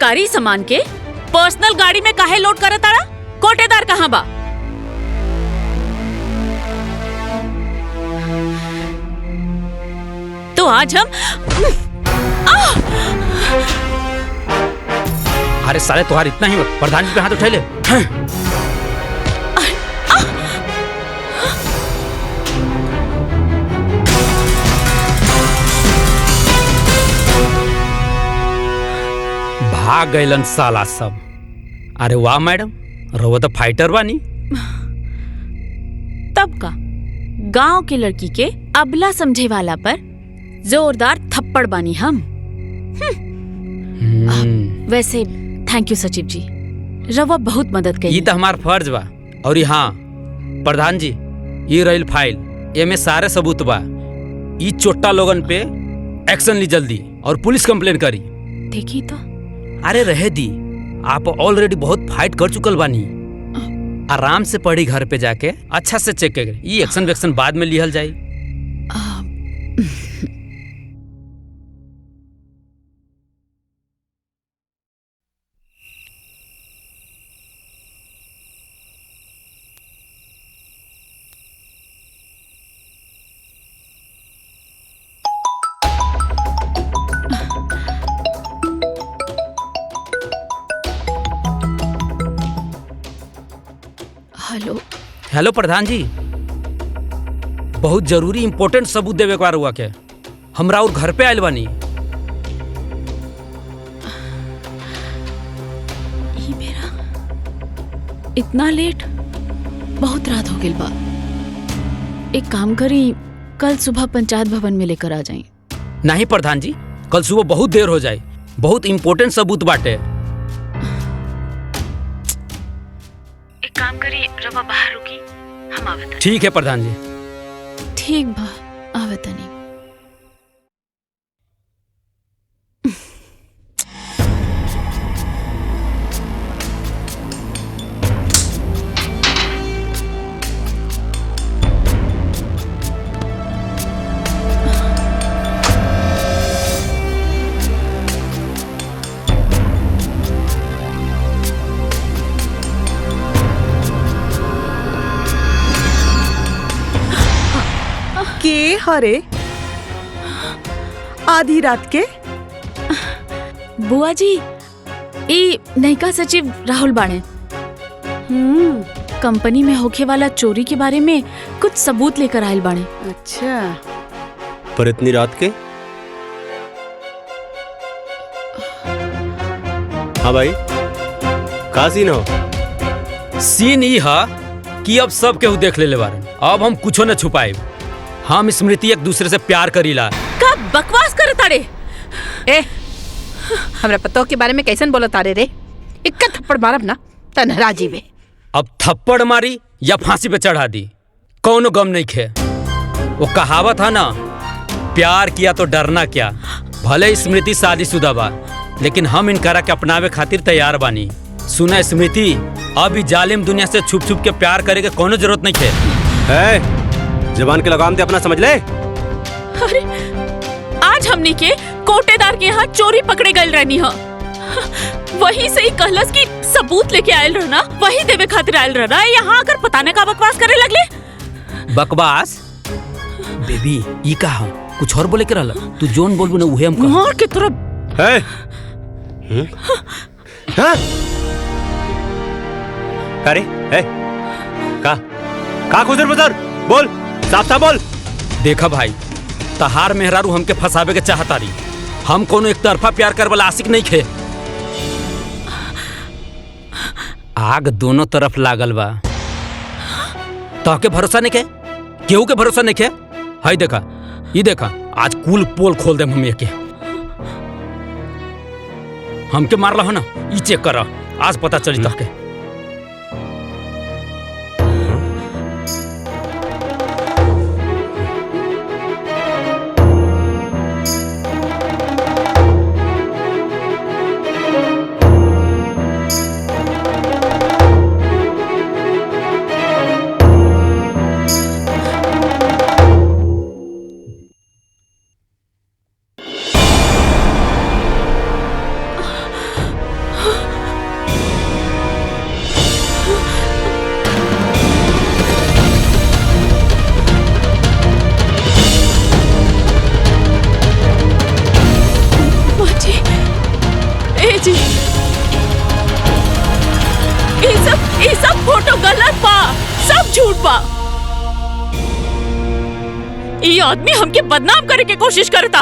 सरकारी सामान के पर्सनल गाड़ी में काहे लोड करत तारा? कोटेदार कहाँ बा? तो आज हम अरे साले तुम्हारा इतना ही प्रधान जी पे हाथ उठा ले। भाग गइलन साला सब। अरे वाह मैडम, रहो तो फाइटर बानी। तब का गांव के लड़की के अबला समझे वाला पर जोरदार थप्पड़ बानी हम। वैसे थैंक यू सचिव जी, रवा बहुत मदद करी। ये तो हमार फर्ज बा। और हाँ प्रधान जी, ये रही फाइल, ये में सारे सबूत बा। ये चोट्टा लोगन पे एक्शन ली जल्दी और पुलिस कंप्लेन करी। देखी तो। अरे रहे दी, आप ऑलरेडी बहुत फाइट कर चुकल बानी। आराम से पढ़ी घर पे जाके अच्छा से चेक कर। ये एक्शन वेक्शन बाद में लिहल जाई। हेलो हेलो प्रधान जी, बहुत जरूरी इंपॉर्टेंट सबूत देवे के हुआ के हमरा और घर पे आयल बानी। ये मेरा इतना लेट, बहुत रात हो गई बा। एक काम करी, कल सुबह पंचायत भवन में लेकर आ जाए। नहीं प्रधान जी, कल सुबह बहुत देर हो जाए, बहुत इंपॉर्टेंट सबूत बाटे। काम करी, रवा बाहर रुकी, हम आवत। ठीक है प्रधान जी। ठीक बा, आवत नहीं। के हरे आधी रात के? बुआ जी, ई नयका सचिव राहुल बाणे। कंपनी में होखे वाला चोरी के बारे में कुछ सबूत लेकर आयल बाणे। अच्छा, पर इतनी रात के? हाँ भाई, का सीन हो? सीन ई हा कि अब सब केहू देख ले बारन। अब हम कुछो न छुपाए। हम स्मृति एक दूसरे से प्यार करीला। का बकवास करे तारे? ए, हमरा पतो के बारे में कैसन बोला तारे रे? इक्का थप्पड़ मारब ना तनहरा जीवे। अब थप्पड़ मारी या फांसी पे चढ़ा दी, कौनो गम नहीं खे। वो कहावत है ना, प्यार किया तो डरना क्या। भले स्मृति शादीशुदा बा, लेकिन हम इनकरा के अपनावे खातिर तैयार बानी। सुना स्मृति, अब इस जालिम दुनिया से छुप छुप के प्यार करे के कोनो जरूरत नहीं खे। जबान के लगाम दे अपना, समझ ले। अरे आज हमने के कोटेदार के यहाँ चोरी पकड़े गए रहनी है। वही से ही कहलस कि सबूत लेके आयल रहना, वही देवे खातिर आयल रहना। यहाँ आकर पता न का बकवास करे लगले। बकवास? बेबी ई कहा कुछ और बोले के रहला? तू जोन बोलबू ना उहे हम कह। मार के तरफ। अरे का खुदर बुदर बोल, साफ साफ बोल। देखा भाई, तहार मेहरारू हमके फंसावे के चाहता रही। हम कोनो एक तरफा प्यार कर वाला आशिक नहीं खे। आग दोनों तरफ लागल बा। तहके भरोसा नहीं खे, केहू के भरोसा नहीं खे। हाय देखा, ये देखा, आज कुल पोल खोल देम हम के। हमके मारला हो ना, ई चेक कर, आज पता चली तहके। ये सब फोटो गलत बा, सब झूठ बा। ये आदमी हमके बदनाम करे के कोशिश करता।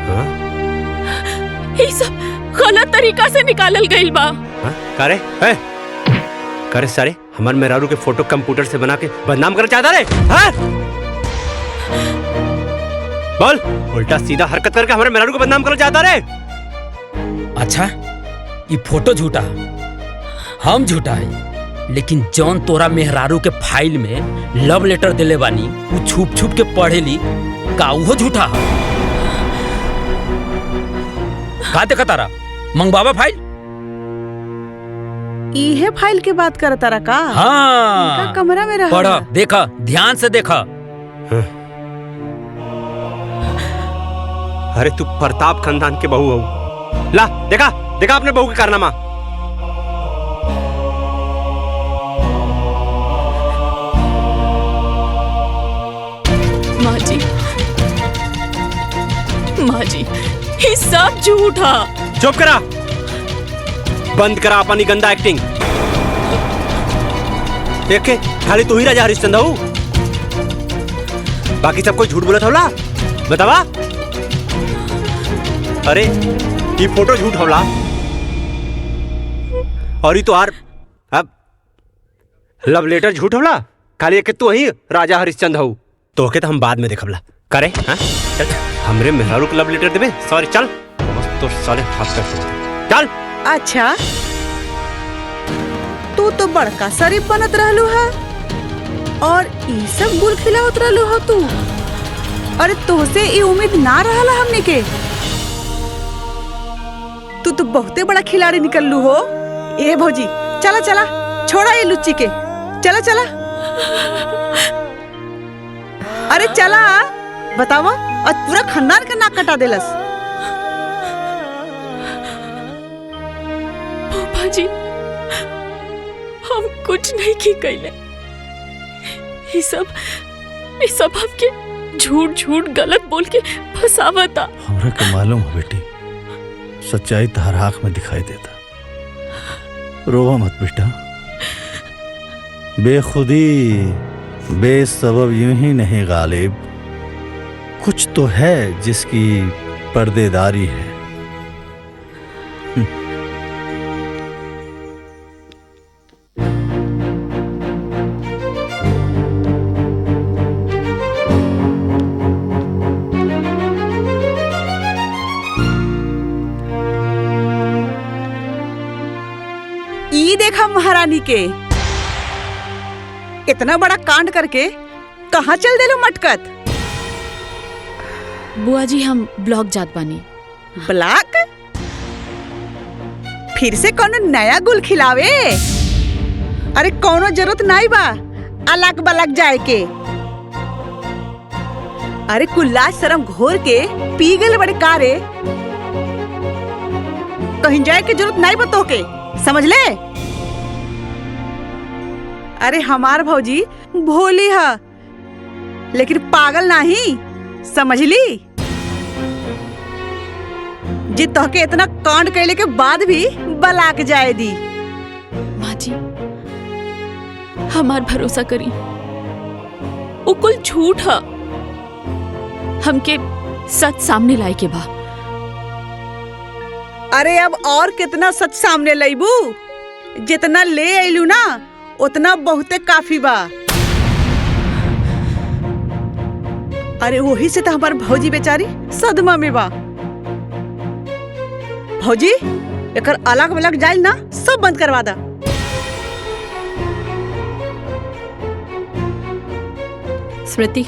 हाँ? ये सब गलत तरीका से निकालल गइल बा। हाँ? करे सारे हमार मेहरारू के फोटो कंप्यूटर से बना के बदनाम कर चाहता रे? हाँ? बोल, उल्टा सीधा हरकत करके हमारे मेहरारू को बदनाम कर चाहता रे? अच्छा, ये फोटो झूठा, हम झूठा है, लेकिन जौन तोरा मेहरारू के फाइल में लव लेटर दिले बानी वो छुप छुप के पढ़ेली का वो झूठा है? का देखा तारा मंगवावा फाइल? इहे फाइल के बात करता रहा का? हाँ, इनका कमरा में रहा। पढ़ा, देखा, ध्यान से देखा। अरे तू प्रताप खानदान के बहू हो। ला देखा देखा अपने बहू के कारनामा। माँ जी, ये सब झूठा। चुप करा, बंद करा अपनी गंदा एक्टिंग। देखे खाली तू ही राजा हरिश्चंद्र हो, बाकी सब कोई झूठ बोला था। बतावा। अरे ये फोटो झूठ होला और ये तो आर अब लव लेटर झूठ होला। खाली एक तू ही राजा हरिश्चंद्र हो, तो के तो हम बाद में देखबला करे। हाँ चल, हमरे मेहरारू को लव लेटर देबे। सॉरी चल, तो साले हाथ कर चल। अच्छा, तू तो बड़का शरीफ बनत रहलू है और ई सब गुल खिलावत रहलू हो तू। अरे तोसे ई उम्मीद ना रहला हमने के। तू तो बहुते बड़ा खिलाड़ी निकललू हो। ए भौजी, चला चला, छोड़ा ये लुच्ची के, चला चला। अरे चला, बतावा, और पूरा खानदान का नाक कटा देलस। पापा जी, हम कुछ नहीं की कैले। ये सब हमके झूठ झूठ गलत बोल के फसावता। हमरा के मालूम है बेटी, सच्चाई तहर आँख में दिखाई देता। रोवा मत बेटा, बेखुदी बेसबब यूं ही नहीं गालिब, कुछ तो है जिसकी पर्देदारी है। ई देखा महारानी के, इतना बड़ा कांड करके कहाँ चल देलो मटकत? बुआ जी, हम ब्लॉक जात बानी। ब्लॉक? फिर से कोनो नया गुल खिलावे? अरे कोनो जरूरत नहीं बा अलग बलग जाए के। अरे कुल्ला शर्म घोर के पी गए बड़े कारे, कहीं जाए के जरूरत नहीं बतो के, समझ ले। अरे हमार भौजी भोली है लेकिन पागल नहीं, समझ ली। जी तोहके इतना कांड कैले के बाद भी बलाक जाए दी। माँ जी, हमार भरोसा करी, वो कुल झूठ है। हमके सच सामने लाई के बा। अरे अब और कितना सच सामने लाइबू? जितना ले आइलू ना उतना बहुते काफी बा। अरे वही से तो हमार भौजी बेचारी सदमा में बा। भौजी, एकर अलग अलग जाइल ना सब बंद करवा दा। स्मृति,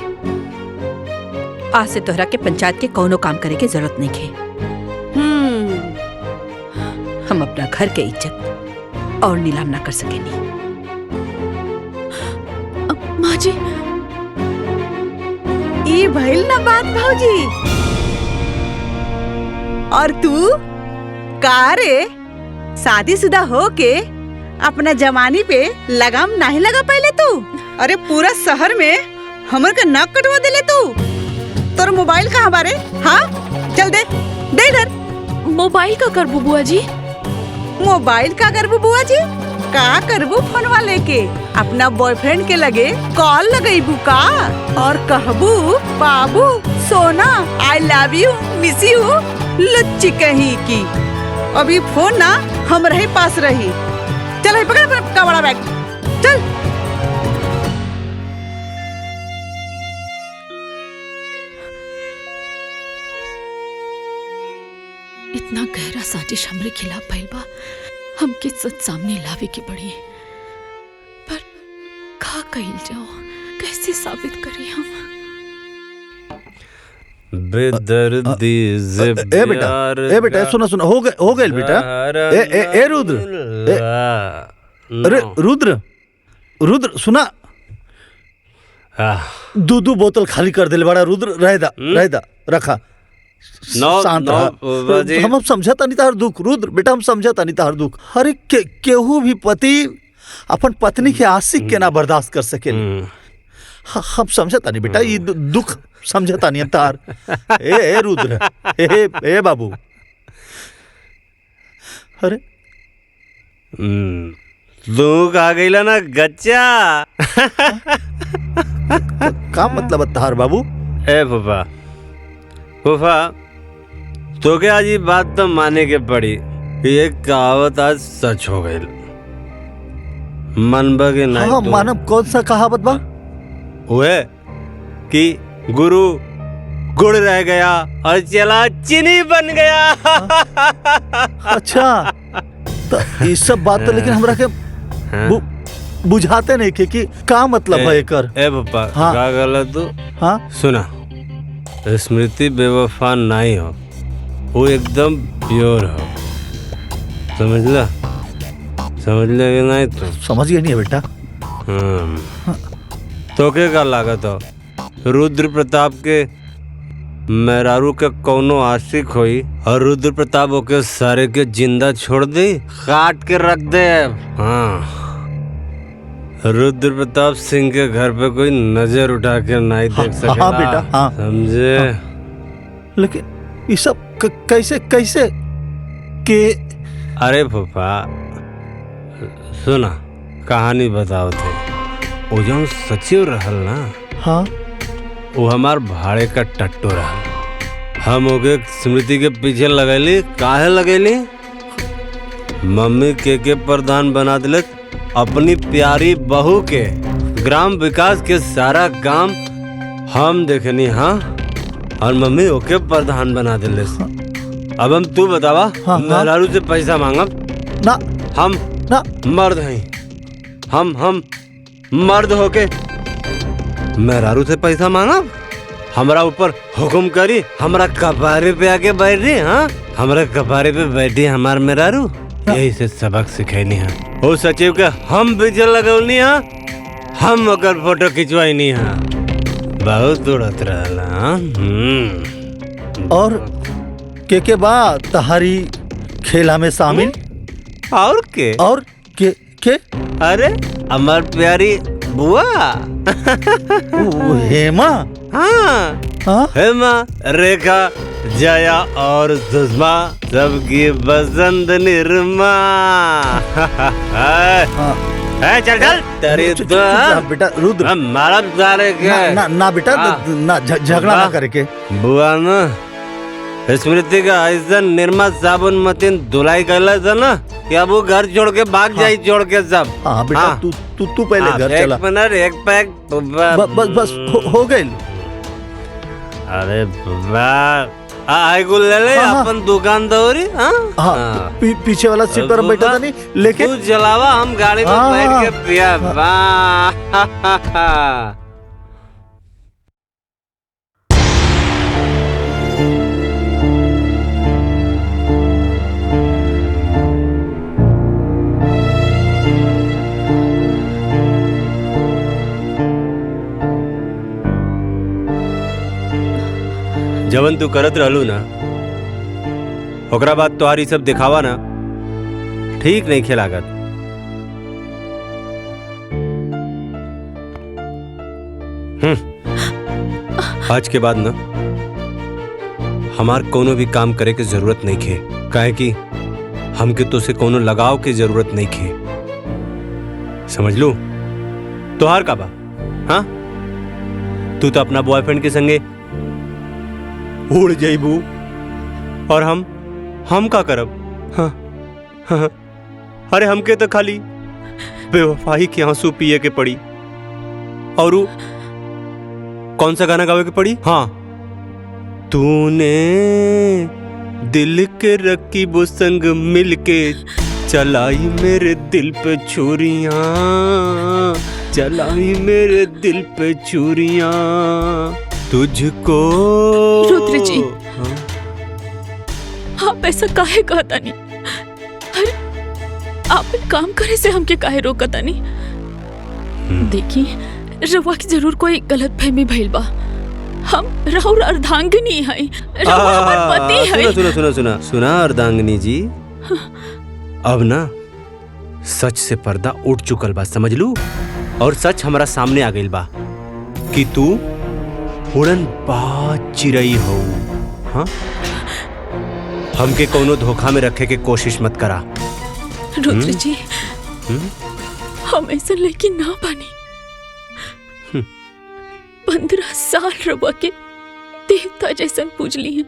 आज से तोहरा के पंचायत के कोनो काम करे के जरूरत नहीं है। हम अपना घर के इज्जत और नीलाम ना कर सकेनी। माँ जी, ई भइल ना बात भौजी। और तू का रे, शादीशुदा हो के अपना जवानी पे लगाम नहीं लगा पहले तू? अरे पूरा शहर में हमर का नाक कटवा देले तू। तोर मोबाइल कहाँ बारे? हाँ चल दे दे इधर। मोबाइल का कर बुआ जी? मोबाइल का कर बुआ जी? का करबू फोनवा लेके? अपना बॉयफ्रेंड के लगे कॉल लगेबू का और कहबू बाबू सोना I love you miss you? लुच्ची कहीं की। अभी फोन ना हम रहे पास रही। चल है पकड़ अपना कपड़ा बैग चल। इतना गहरा साजिश हमरे खिलाफ भइल बा, हमके सच सामने लावे के पड़ी। पर का कइल जाओ, कैसे साबित करी हम? बेदर्दी से ए बेटा सुना सुना हो गए बेटा। ए रुद्र, अरे रुद्र सुना, दो बोतल खाली कर दिल बड़ा। रुद्र रह दा रखा। शांत रहा। हम समझता नहीं तार दुख रुद्र बेटा, हम समझता नहीं तार दुख। अरे केहू भी पति अपन पत्नी के आशिक के ना बर्दाश्त कर सके। हम समझता नहीं बेटा, ये दुख समझता नहीं तार। ए रुद्र, ए बाबू, अरे दुख आ गईला ना गच्चा। का मतलब तार बाबू? ए फूफा तो क्या आज ये बात तो माने के पड़ी। ये कहावत आज सच हो गई। मनबा के नहीं हाँ, तो मानव कौन सा कहावत बा? हुए कि गुरु गुड़ रह गया और चला चीनी बन गया। अच्छा, तो ये सब बात तो लेकिन हमरा के बुझाते नहीं कि का मतलब है एकर। ए पप्पा हाँ। का गलत तू? हाँ सुना, स्मृति बेवफा नहीं हो, वो एकदम प्योर हो। समझ ले कि नहीं? तो समझ गया नहीं है बेटा। तो क्या लागत हो? रुद्र प्रताप के मेहरारू के कौनो आशिक होई और रुद्र प्रताप ओके सारे के जिंदा छोड़ दे, काट के रख दे। हाँ, रुद्र प्रताप सिंह के घर पे कोई नजर उठा के नहीं देख सकेला। हाँ बेटा, हाँ समझे? हाँ। लेकिन ये सब कैसे के? अरे फूफा सुना, कहानी बताओ थे। वो जो सचिव रहल ना, हाँ, वो हमार भाड़े का टट्टू रहल। हम ओके स्मृति के पीछे लगैली। काहे लगैली? मम्मी के प्रधान बना दिले अपनी प्यारी बहू के। ग्राम विकास के सारा काम हम देखनी। हाँ, और मम्मी ओके प्रधान बना दिले। अब हम तू बतावा, हाँ, मेहरारू से पैसा मांगब ना? हम ना मर्द हैं। हम मर्द होके मेहरारू से पैसा मांगा, हमरा ऊपर हुक्म करी, हमरा कपारे पे आके बैठ रही। हाँ, हमरा कपारे पे बैठी हमार मेहरारू। यही से सबक सिखैनी है। ओ सचिव के हम पीछे लगौनी है, हम ओकर फोटो खिंचवाई है। बहुत उड़त रहला। और के बाद तहारी खेला में शामिल? और के अरे हमार प्यारी बुआ हेमा। हाँ, हाँ? हेमा, रेखा, जया और सुषमा, सबकी बसंत निर्मा। चल तेरी तो बेटा रुद्र, मारा सारे के ना बेटा, ना झगड़ा ना करे के। बुआ ना स्मृति का ऐसा निर्मा साबुन मतीन धुलाई कैला था ना कि अब वो घर छोड़ के भाग जाई, छोड़ के सब। हाँ बेटा, तू पहले घर चला। एक मिनट, एक पैक। बस हो गई। अरे आई गुल ले ले। हाँ, अपन दुकान दौरी। हाँ, पीछे वाला सीट पर बैठा था नहीं, लेके तू जलावा, हम गाड़ी में हाँ, बैठ के पिया। जवन तू करत रहलू ना, ओकरा बाद तोहारी सब दिखावा ना ठीक नहीं खेलागत। आज के बाद ना हमार कोनो भी काम करे के जरूरत नहीं खे, काहे कि हमके तो से कोनो लगाव की जरूरत नहीं खे। समझ लू तोहार का बा? हाँ, तू तो अपना बॉयफ्रेंड के संगे उड़ जाइबू और हम का करब? हाँ, हाँ, अरे हमके तो खाली बेवफाई के आंसू पिए के पड़ी। और कौन सा गाना गावे के पड़ी? हाँ, तूने दिल के रकीबों संग मिलके चलाई मेरे दिल पे छुरियां, चलाई मेरे दिल पे छुरियां तुझको। रुद्र जी, आप ऐसा काहे कहता नहीं? अरे आप काम करे से हमके काहे रोकता नहीं? देखिए, रवा की जरूर कोई गलत फहमी भइल बा। हम राहुल अर्धांगिनी है, रवा हमार पति है। सुना अर्धांगिनी जी, अब ना सच से पर्दा उठ चुकल बा, समझ लू। और सच हमारा सामने आ गइल बा कि तू उड़न बाज चिड़ई हो। हाँ, हमके कोनो धोखा में रखे के कोशिश मत करा। रुद्र जी, हम ऐसा लेकिन ना बनी। 15 साल रवा के देवता जैसन पूजली है।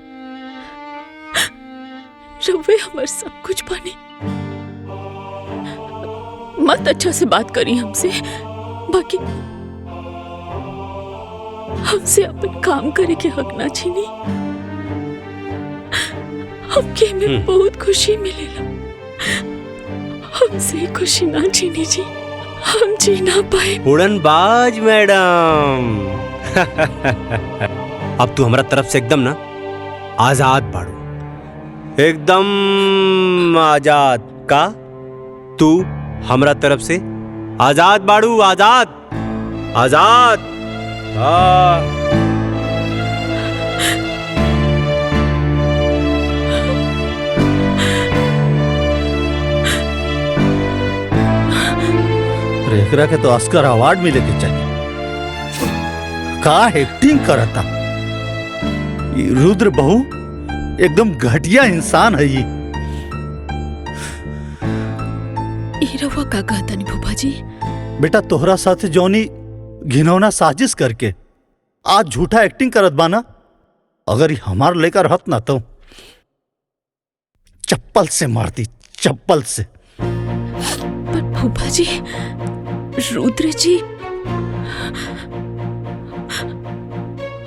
रवे हमार सब कुछ बनी। मत अच्छा से बात करी हमसे, बाकी हमसे अपन काम करे के हक ना छीनी। हमके में बहुत खुशी मिलेला। हमसे खुशी ना छीनी जी, हम जी ना पाए। उड़नबाज मैडम, अब तू हमारा तरफ से एकदम ना आजाद बाड़ू, एकदम आजाद का। तू हमरा तरफ से आजाद बाड़ू, आजाद आजाद। एकरा के तो ऑस्कर अवार्ड मिले के चाहिए। का एक्टिंग करता ये रुद्र बहू, एकदम घटिया इंसान है ये। रवा का कहता नहीं भूपा जी? बेटा तोहरा साथ जौनी घिनौना साजिश करके आज झूठा एक्टिंग करत बाना, अगर ये हमार लेकर रहत ना तो चप्पल से मारती, चप्पल से। पर भूपा जी, रुद्र जी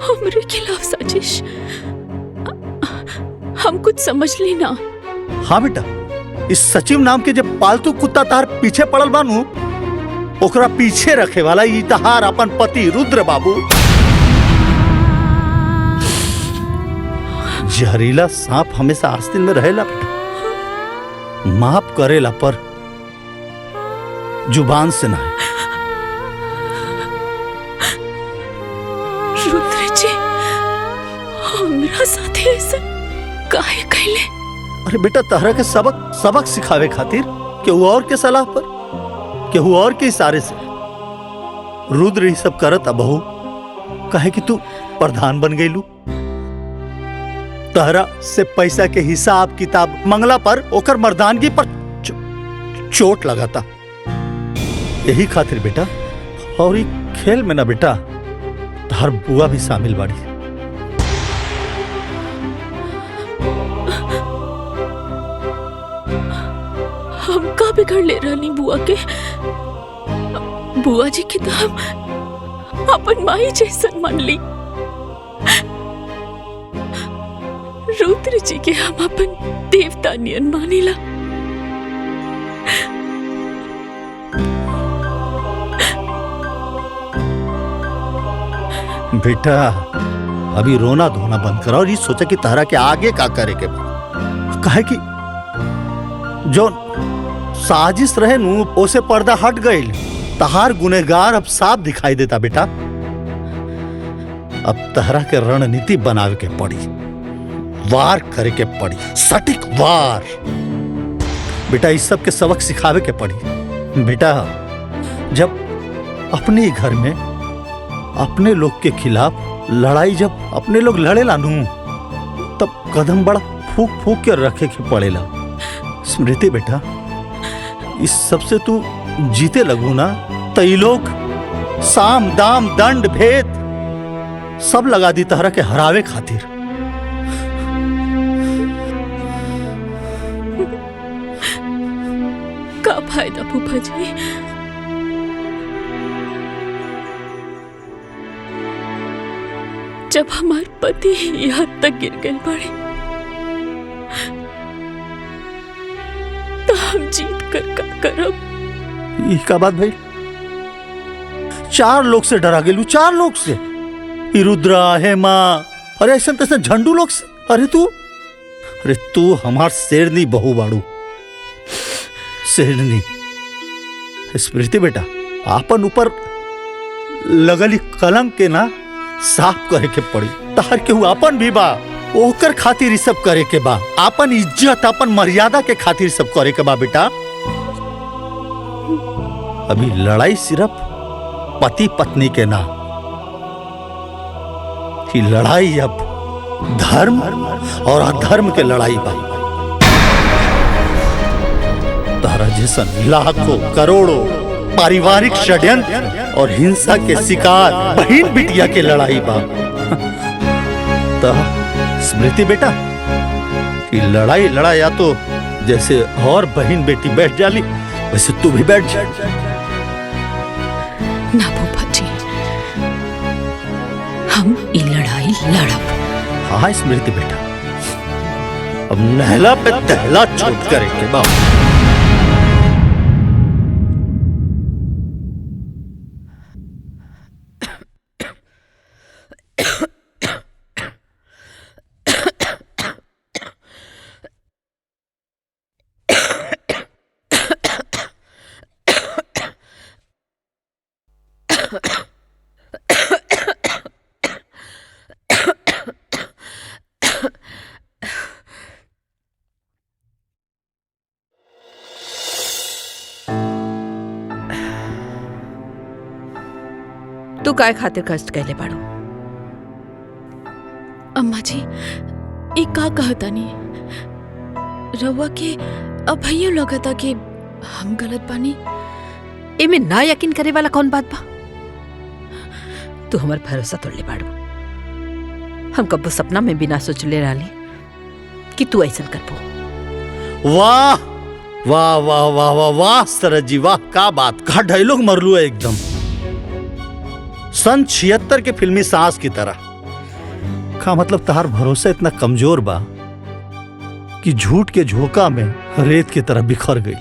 हमारे खिलाफ साजिश, हम कुछ समझ लेना। हाँ बेटा, इस सचिव नाम के जब पालतू कुत्ता तार पीछे पड़ल बानू, ओकरा पीछे रखे वाला ई तहार अपन पति रुद्र बाबू। जहरीला सांप हमेशा आस्तीन में रहेला बेटा, माफ करेला पर जुबान से ना। रुद्र जी, हमरा साथे ऐसा काहे कहले? अरे बेटा तहरा के सबक सिखावे खातिर केहू और के सलाह पर, केहू और के इशारे से रुद्र ही सब करत। बहू कहे कि तू प्रधान बन गईलू, तहरा से पैसा के हिसाब किताब मंगला पर ओकर मर्दानगी पर चोट लगाता। यही खातिर बेटा, और ये खेल में ना बेटा तहर बुआ भी शामिल बाड़ी। हम का बिगड़ ले रहनी बुआ के? बुआ जी के तो हम अपन माई जैसन मान ली। रुद्र जी के हम अपन देवता नियन मानीला। बेटा अभी रोना धोना बंद करो और ये सोचा कि तारा के आगे का करे के बाद। कहे कि जो साजिश रहे नू ओसे पर्दा हट गईल, तहार गुनहगार अब साफ दिखाई देता बेटा। अब तहरा के रणनीति बनावे के पड़ी, वार करे के पड़ी, सटीक वार। बेटा इस सब के सबक सिखावे के पड़ी। बेटा जब अपने घर में अपने लोग के खिलाफ लड़ाई जब अपने लोग लड़े लानू, तब कदम बड़ा फूक फूक के रखे के पड़ेला। स्मृति बेटा, इस सबसे तू जीते लगू ना तो ई लोग साम दाम दंड भेद सब लगा दी तहरा के हरावे खातिर। का फायदा फूफा जी? जब हमारे पति ही यहाँ तक गिर गए पड़े तो हम जीत कर का करब? ई का बात भाई? 4 लोग से डरा गेलू, 4 लोग से, ई रुद्रा, हेमा, अरे ऐसा तैसा झंडू लोग से। अरे तू हमार शेरनी बहू बाड़ू, शेरनी। स्मृति बेटा, आपन ऊपर लगली कलंक के ना साफ करे के पड़ी। तार के आपन भी बा, ओकर खातिर ई सब करे के बा। आपन इज्जत, आपन मर्यादा के खातिर सब करे के बा बेटा। अभी लड़ाई सिर्फ पति पत्नी के ना, कि लड़ाई अब धर्म और अधर्म के लड़ाई बा। तारा जैसन लाखों करोड़ों पारिवारिक षड्यंत्र और हिंसा के शिकार बहन बिटिया के लड़ाई बा। तो स्मृति बेटा, कि लड़ाई लड़ाया तो जैसे और बहन बेटी बैठ जाली वैसे तू भी बैठ जा। ना फूफा जी, हम ये लड़ाई लड़ब। हाँ स्मृति बेटा, अब नहला पे दहला छूट करे के बाद। तू काय खातिर कष्ट कैले बाड़ू? अम्मा जी, ये का कहता नहीं रवा के अब भैया लगता कि हम गलत बानी। एमे ना यकीन करे वाला कौन बात बा? तू हमार भरोसा तोड़ ले बाड़ू। हम कब्बो सपना में भी ना सोचले रहली कि तू ऐसा करबो। वाह वाह वाह वाह वाह वाह सरज जी, वाह का बात, का डायलॉग मरलू है एकदम सन 76 के फिल्मी सांस की तरह। का मतलब तहार भरोसा इतना कमजोर बा कि झूठ के झोंका में रेत की तरह बिखर गई।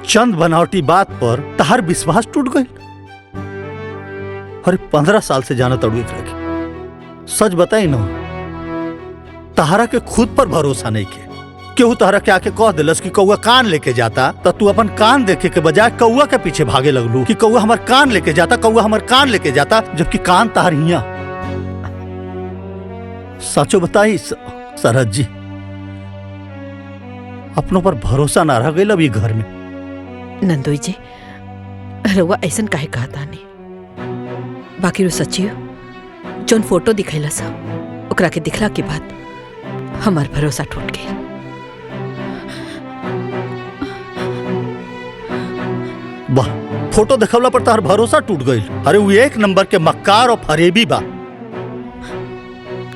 चंद बनावटी बात पर तहार विश्वास टूट गई। अरे 15 साल से जाना तड़ू एक रखे। सच बताई ना, तहारा के खुद पर भरोसा नहीं के। केहू तहरा के आके कह दिलस कि कौआ कान लेके जाता, तो तू अपन कान देखे के बजाय कौआ के पीछे भागे लगलू कि कौआ हमार कान लेके जाता, कौआ हमार कान लेके जाता, जबकि कान तहार हिया। सचो बताई सरहद जी, अपनों पर भरोसा ना रह गई अब ये घर में। नंदोई जी, रउआ ऐसा काहे कहता नहीं? बाकी रो सच्ची हो, जोन फोटो दिखैला सा ओकरा के दिखला के बाद हमार भरोसा टूट गया। वाह, फोटो देखवला पर तार भरोसा टूट गई। अरे वो 1 नंबर के मक्कार और फरेबी बा।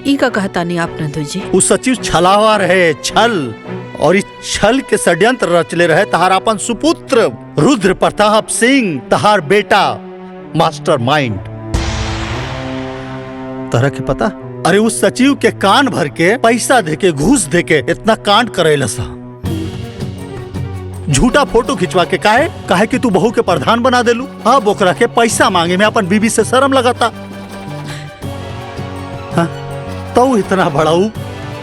ई का कहता नहीं आप नंदोई जी? वो सचिव छलावा रहे, छल, और इस छल के षड्यंत्र रचले रहे तहार अपन सुपुत्र रुद्र प्रताप सिंह, तहार बेटा मास्टर माइंड। तरह के पता? अरे उस सचिव के कान भर के पैसा देके, घूस देके इतना कांड करेला सा। झूठा फोटो खिंचवा के काहे कि तू बहू के प्रधान बना देलू। अब ओकरा के पैसा मांगे में अपन बीबी से शर्म लगाता। हाँ? तो इतना बड़ाऊ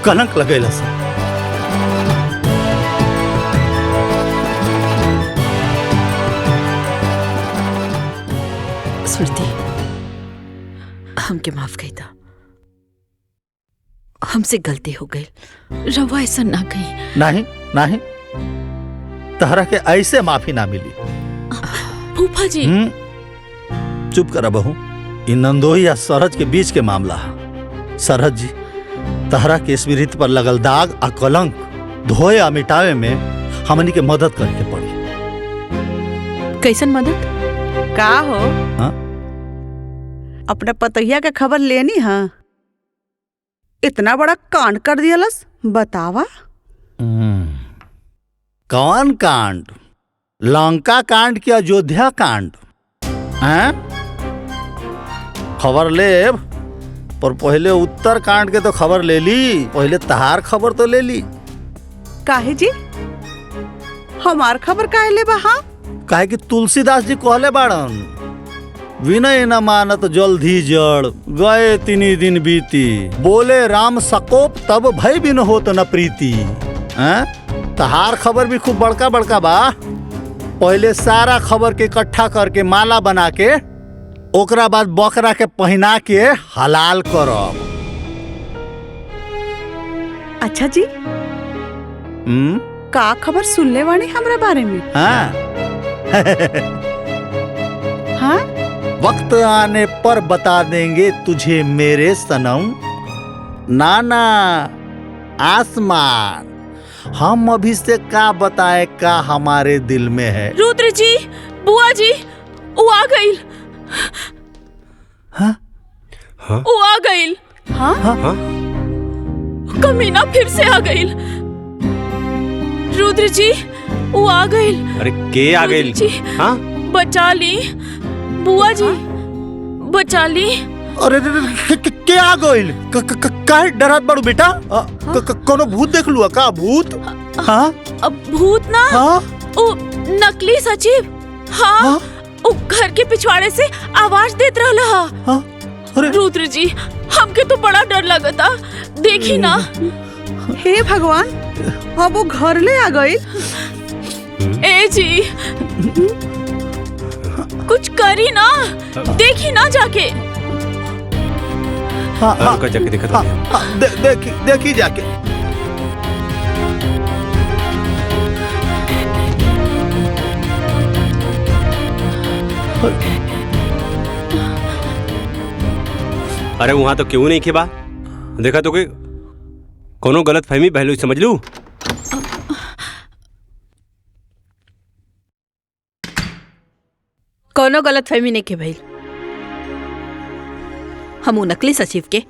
कलंक लगेला सा। स्मृति, हमके माफ कही था, हमसे गलती हो गई। रवा ऐसा ना कही। नहीं नहीं, तहरा के ऐसे माफी ना मिली। फूफा जी, चुप करा बहू। इन नंदोई या सरहज के बीच के मामला है। सरहज जी, तहरा के स्मृति पर लगल दाग आ कलंक धोए आ मिटावे में हमनी के मदद करे के पड़ी। कैसन मदद? का हो? हाँ? अपने पतैया के खबर लेनी है? इतना बड़ा कांड कर दियलस, बतावा। कौन कांड? लंका कांड की अयोध्या कांड? हैं? खबर ले, पर पहले उत्तर कांड के तो खबर ले ली। पहले तहार खबर तो ले ली। काहे जी? हमार खबर काहे ले बा? हाँ? काहे कि तुलसीदास जी कहले बाड़न, विनय न मानत जल्दी जड़, गए तिनी दिन बीती, बोले राम सकोप तब भय बिन होत न प्रीति। हैं? तहार खबर भी खूब बड़का बड़का बा। पहले सारा खबर के इकट्ठा करके माला बना के ओकरा बाद बकरा के पहना के हलाल करब। अच्छा जी, का खबर सुनले वाणी हमरा बारे में? हाँ। हाँ? वक्त आने पर बता देंगे तुझे मेरे सनम, नाना आसमान, हम अभी से का बताए का हमारे दिल में है। रुद्र जी, बुआ जी, वो आ गई। हाँ? वो आ गई। हाँ? हाँ? कमीना फिर से आ गई। रुद्र जी, वो आ गई। अरे के आ गई? जी, हाँ? बचा ली बुआ जी, बचा ली। अरे के आ गइल? काहे डरत बाड़ू बेटा? कोनो भूत देख लुआ का? भूत? हाँ? अब भूत ना, हाँ? वो नकली सचिव। हाँ, वो घर के पिछवाड़े से आवाज देत रहला। हाँ? अरे रुद्र जी, हमके तो बड़ा डर लगता। देखी ना। हे भगवान, अब वो घर ले आ गई। ए जी, कुछ करी ना, देखी ना जाके। हाँ, हाँ, रुका जाके देखा हाँ, हाँ, देखी जाके। अरे वहां तो क्यों नहीं खे बा? देखा तो कोई कोनो गलत फहमी पहलू समझ लू। कोनो गलत फहमी नहीं के भाई। हम वो नकली सचिव के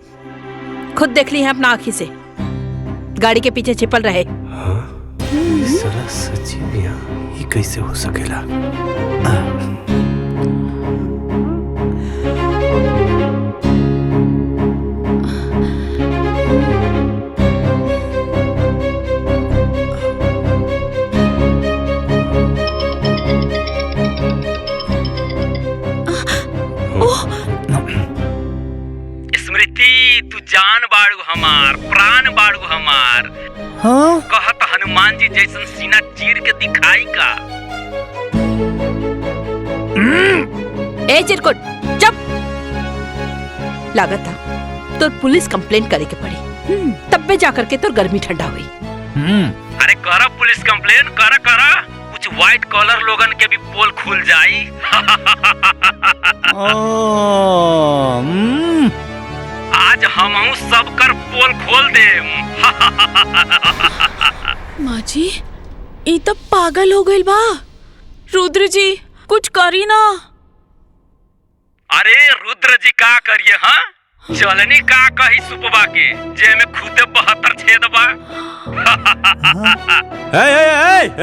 खुद देख ली हैं अपना आँखी से, गाड़ी के पीछे छिपल रहे। साला सचिव यहाँ ये कैसे हो सकेला? तू जान बाड़ू हमार, प्राण बाड़ू हमार। हाँ? कहत हनुमान जी जैसन सीना चीर के दिखाई का। ए चिरकुट, चुप। लागत था तो पुलिस कंप्लेंट करे के पड़ी, तब पे जाकर के तो गर्मी ठंडा हुई। अरे करा पुलिस कंप्लेंट, करा कुछ व्हाइट कॉलर लोगन के भी पोल खुल जाई। आज हमहू सब कर पोल खोल देम। माँ जी, ई तो पागल हो गई बा। रुद्र जी, कुछ करी ना। अरे रुद्र जी का करिए? हाँ, चलनी का कही सुपवा के जे में खुदे 72 छेद बा।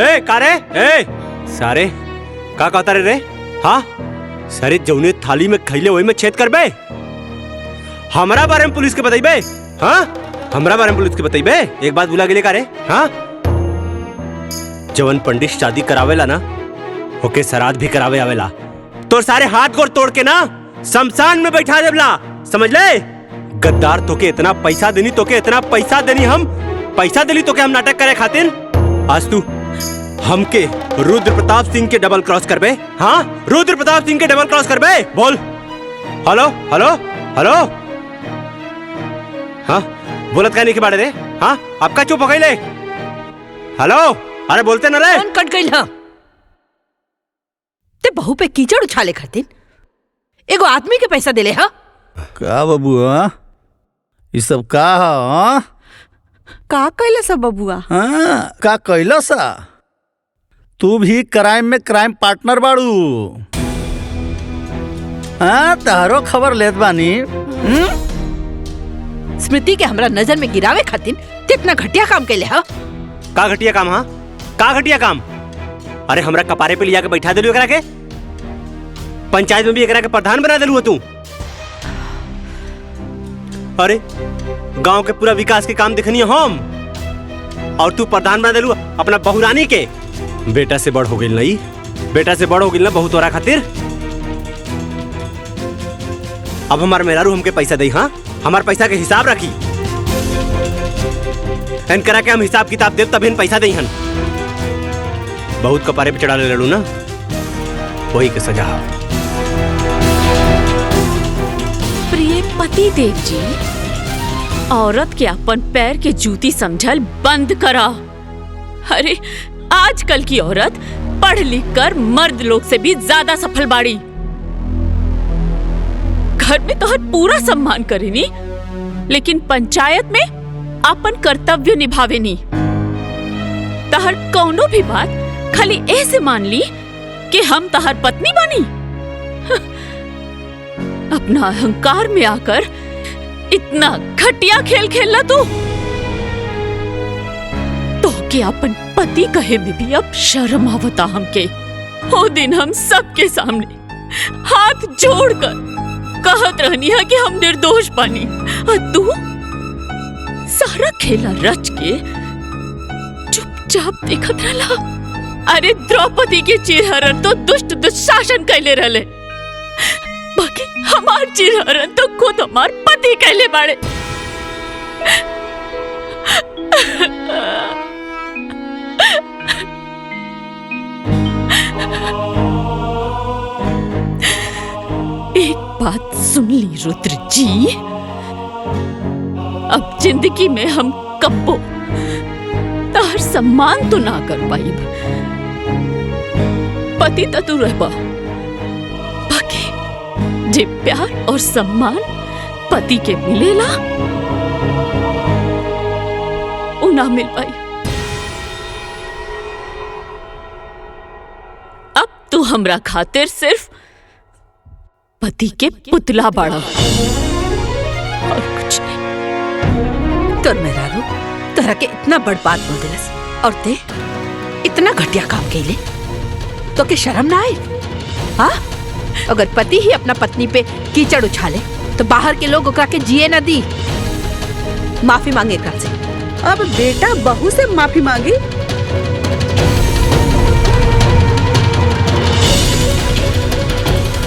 ए कारे ए सारे का कहता रे? हाँ, सारे जौने थाली में खैले वही में छेद करबे। हमरा बारे में पुलिस के बताइबे? हाँ, हमरा बारे में पुलिस के बताइबे? एक बात भुला गेले का रे? हाँ, जवन पंडित शादी करावेला ना, ओके श्राद्ध भी करावे आवेला। तो सारे हाथ गोड़ तोड़ के ना शमशान में बैठा देवला, समझ ले? गद्दार, तोके इतना पैसा देनी, तोके इतना पैसा देनी, हम पैसा देली तोके हम नाटक करे खातिर। आज तू हमके रुद्र प्रताप सिंह के डबल क्रॉस करबे? हाँ, रुद्र प्रताप सिंह के डबल क्रॉस करबे? बोल। Hello hello hello. हाँ, बोलत कहने के बारे रे? हाँ, आपका चुप हो गई ले। हेलो, अरे बोलते ना रे। कौन कट गई? हाँ, ते बहू पे कीचड़ उछाले खातिर एगो आदमी के पैसा देले। हाँ, का बाबू? ये सब का? का कैला सब बबुआ? हाँ, का कैला सा? तू भी क्राइम में क्राइम पार्टनर बाड़ू। हाँ, तारो खबर लेत बानी। स्मृति के हमरा नजर में गिरावे खातिर कितना घटिया काम कैले हा। का घटिया काम? हाँ, का घटिया काम? अरे हमरा कपारे पे लिया के बैठा दिलू एकरा के, पंचायत में भी एकरा के प्रधान बना दिलू तू। अरे गांव के पूरा विकास के काम देखनी हम, और तू प्रधान बना दिलू अपना बहुरानी के। बेटा से बड़ हो गई नहीं, बेटा से बड़ हो गई ना बहुत तोरा खातिर। अब हमार मेहरारू हमके पैसा दे। हाँ, हमार पैसा के हिसाब रखी, इन करा के हम हिसाब किताब देव तब इन पैसा दे। बहुत कपारे पे चढ़ा ले लड़ू ना, वही के सजा। प्रिय पति देव जी, औरत के अपन पैर के जूती समझल बंद करा। अरे आजकल की औरत पढ़ लिख कर मर्द लोग से भी ज्यादा सफल बाड़ी। घर में तो हर पूरा सम्मान करेनी, लेकिन पंचायत में अपन कर्तव्य निभावेनी। तहर कौनो भी बात खाली ऐसे मान ली कि हम तहर पत्नी बनी। अपना अहंकार में आकर इतना घटिया खेल खेलना तू तो कि अपन पति कहे में भी अब शर्म आवता हमके। वो दिन हम सबके सामने हाथ जोड़कर कहत रहनी है कि हम निर्दोष बानी, और तू सारा खेला रच के चुपचाप देखत रहला। अरे द्रौपदी के चिरहरण तो दुष्ट दुशासन कैले रहले, बाकी हमार चिरहरण तो खुद हमार पति कैले बाड़े। एक बात सुन ली रुद्र जी, अब जिंदगी में हम कब्बो तार सम्मान तो ना कर पाई। पति तो तू रहबा, बाकी जे प्यार और सम्मान पति के मिलेला वो ना मिल पाई। अब तू हमरा खातिर सिर्फ पति के पुतला बाड़ा और कुछ नहीं। तोर मेहरारू तोहरा के इतना बड़ बात बोल दिलस और ते इतना घटिया काम कैले तो के शर्म ना आए? हाँ, अगर पति ही अपना पत्नी पे कीचड़ उछाले तो बाहर के लोग ओकरा के जिए न दी। माफी मांगे एकरा से। अब बेटा बहू से माफी मांगी?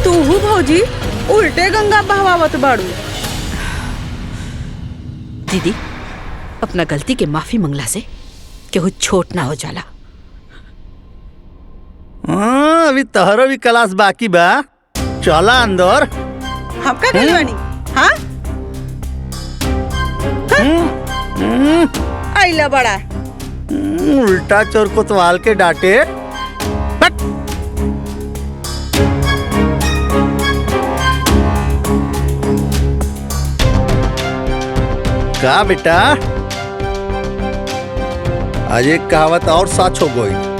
तू भौजी उल्टे गंगा बहवावत बाड़ू। दीदी, अपना गलती के माफी मंगला से केहू छोट ना हो जाला। हाँ, अभी तहरो भी क्लास बाकी बा, चला अंदर। हम का कहले बानी? हाँ, आइला बड़ा उल्टा चोर कोतवाल के डांटे। हट। का बेटा, आज एक कहावत और सच हो गई